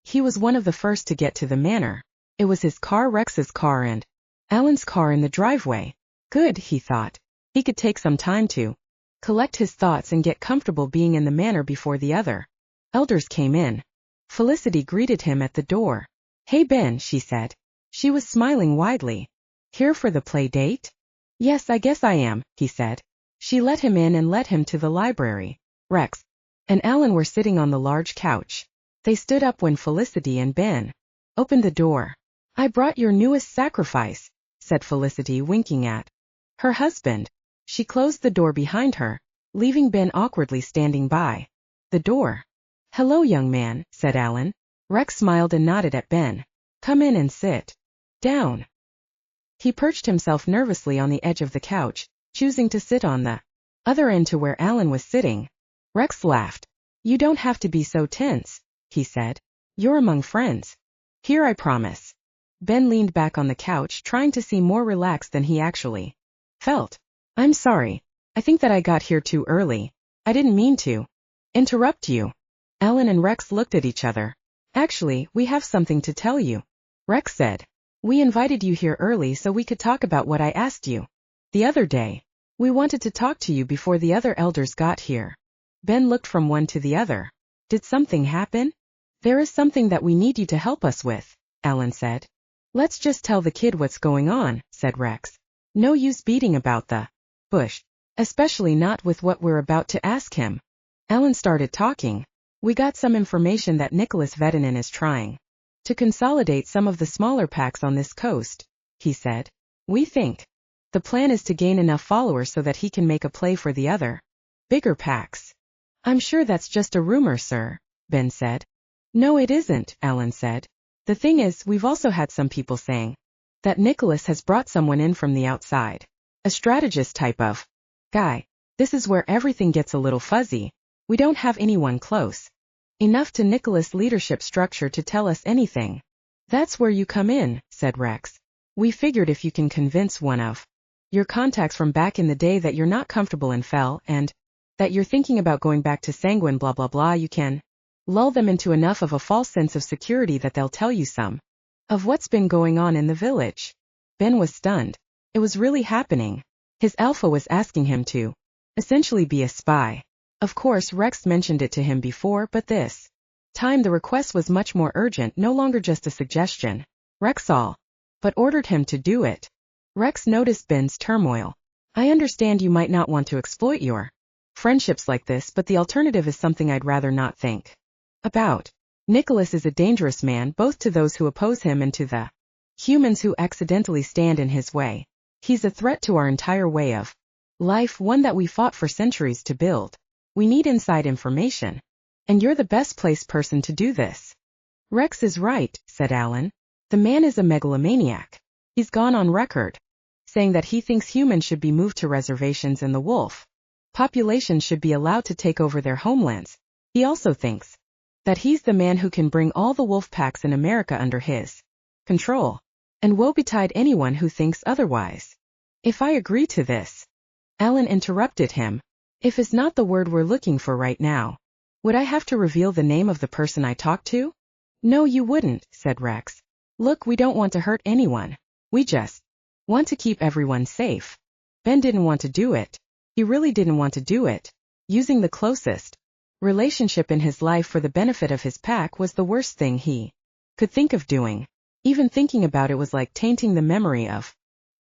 He was one of the first to get to the manor. It was his car, Rex's car, and Alan's car in the driveway. Good, he thought. He could take some time to collect his thoughts and get comfortable being in the manor before the other elders came in. Felicity greeted him at the door. Hey Ben, she said. She was smiling widely. Here for the play date? Yes, I guess I am, he said. She let him in and led him to the library. Rex and Alan were sitting on the large couch. They stood up when Felicity and Ben opened the door. I brought your newest sacrifice, said Felicity, winking at her husband. She closed the door behind her, leaving Ben awkwardly standing by the door. Hello, young man, said Alan. Rex smiled and nodded at Ben. Come in and sit down. He perched himself nervously on the edge of the couch, choosing to sit on the other end to where Alan was sitting. Rex laughed. You don't have to be so tense, he said. You're among friends. Here, I promise. Ben leaned back on the couch, trying to seem more relaxed than he actually felt. I'm sorry. I think that I got here too early. I didn't mean to interrupt you. Alan and Rex looked at each other. Actually, we have something to tell you. Rex said. We invited you here early so we could talk about what I asked you the other day. We wanted to talk to you before the other elders got here. Ben looked from one to the other. Did something happen? There is something that we need you to help us with, Alan said. Let's just tell the kid what's going on, said Rex. No use beating about the bush, especially not with what we're about to ask him. Alan started talking. We got some information that Nicholas Vedinin is trying to consolidate some of the smaller packs on this coast, he said. We think the plan is to gain enough followers so that he can make a play for the other bigger packs. I'm sure that's just a rumor, sir, Ben said. No, it isn't, Alan said. The thing is, we've also had some people saying that Nicholas has brought someone in from the outside. A strategist type of guy. This is where everything gets a little fuzzy. We don't have anyone close enough to Nicholas' leadership structure to tell us anything. That's where you come in, said Rex. We figured if you can convince one of your contacts from back in the day that you're not comfortable in Fel and that you're thinking about going back to Sanguine blah blah blah, you can lull them into enough of a false sense of security that they'll tell you some of what's been going on in the village. Ben was stunned. It was really happening. His alpha was asking him to essentially be a spy. Of course, Rex mentioned it to him before, but this time the request was much more urgent, no longer just a suggestion. Rex all but ordered him to do it. Rex noticed Ben's turmoil. I understand you might not want to exploit your friendships like this, but the alternative is something I'd rather not think about. Nicholas is a dangerous man both to those who oppose him and to the humans who accidentally stand in his way. He's a threat to our entire way of life, one that we fought for centuries to build. We need inside information. And you're the best placed person to do this. Rex is right, said Alan. The man is a megalomaniac. He's gone on record saying that he thinks humans should be moved to reservations and the wolf population should be allowed to take over their homelands. He also thinks that he's the man who can bring all the wolf packs in America under his control. And woe betide anyone who thinks otherwise. If I agree to this, Alan interrupted him. If is not the word we're looking for right now. Would I have to reveal the name of the person I talked to? No, you wouldn't, said Rex. Look, we don't want to hurt anyone. We just want to keep everyone safe. Ben didn't want to do it. He really didn't want to do it. Using the closest relationship in his life for the benefit of his pack was the worst thing he could think of doing. Even thinking about it was like tainting the memory of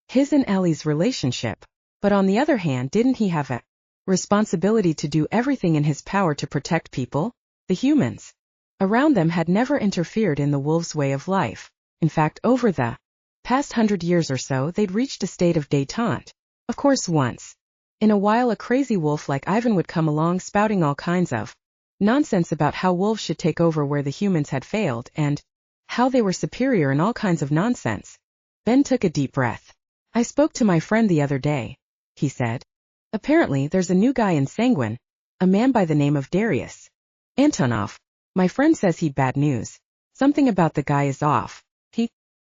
his and Allie's relationship. But on the other hand, didn't he have a responsibility to do everything in his power to protect people? The humans around them had never interfered in the wolves' way of life. In fact, over the past 100 years or so, they'd reached a state of détente. Of course, once in a while a crazy wolf like Ivan would come along spouting all kinds of nonsense about how wolves should take over where the humans had failed and how they were superior and all kinds of nonsense. Ben took a deep breath. I spoke to my friend the other day, he said. Apparently, there's a new guy in Sanguine, a man by the name of Darius Antonov. My friend says he'd bad news. Something about the guy is off.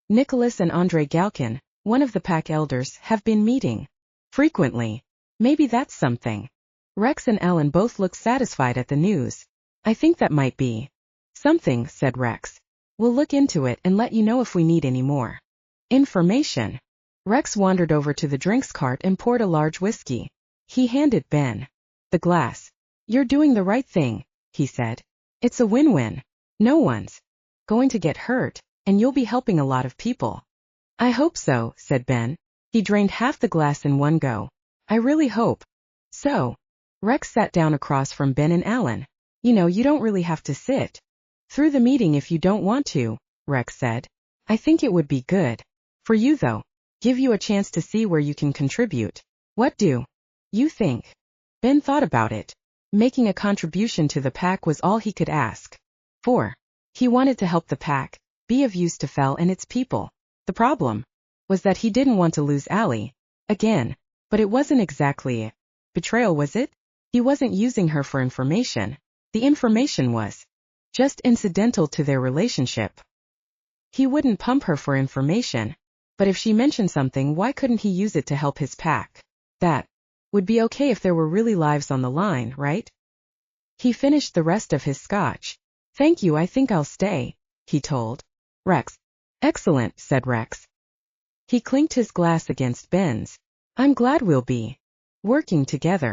Nicholas and Allie Galkin, one of the pack elders, have been meeting frequently. Maybe that's something. Rex and Alan both looked satisfied at the news. I think that might be something, said Rex. We'll look into it and let you know if we need any more information. Rex wandered over to the drinks cart and poured a large whiskey. He handed Ben the glass. You're doing the right thing, he said. It's a win-win. No one's going to get hurt, and you'll be helping a lot of people. I hope so, said Ben. He drained half the glass in one go. I really hope so. Rex sat down across from Ben and Alan. You know, you don't really have to sit through the meeting if you don't want to, Rex said. I think it would be good for you, though. Give you a chance to see where you can contribute. What do you think? Ben thought about it. Making a contribution to the pack was all he could ask for. He wanted to help the pack, be of use to Fel and its people. The problem was that he didn't want to lose Allie again. But it wasn't exactly betrayal, was it? He wasn't using her for information. The information was just incidental to their relationship. He wouldn't pump her for information. But if she mentioned something, why couldn't he use it to help his pack? That would be okay if there were really lives on the line, right? He finished the rest of his scotch. Thank you, I think I'll stay, he told Rex. Excellent, said Rex. He clinked his glass against Ben's. I'm glad we'll be working together.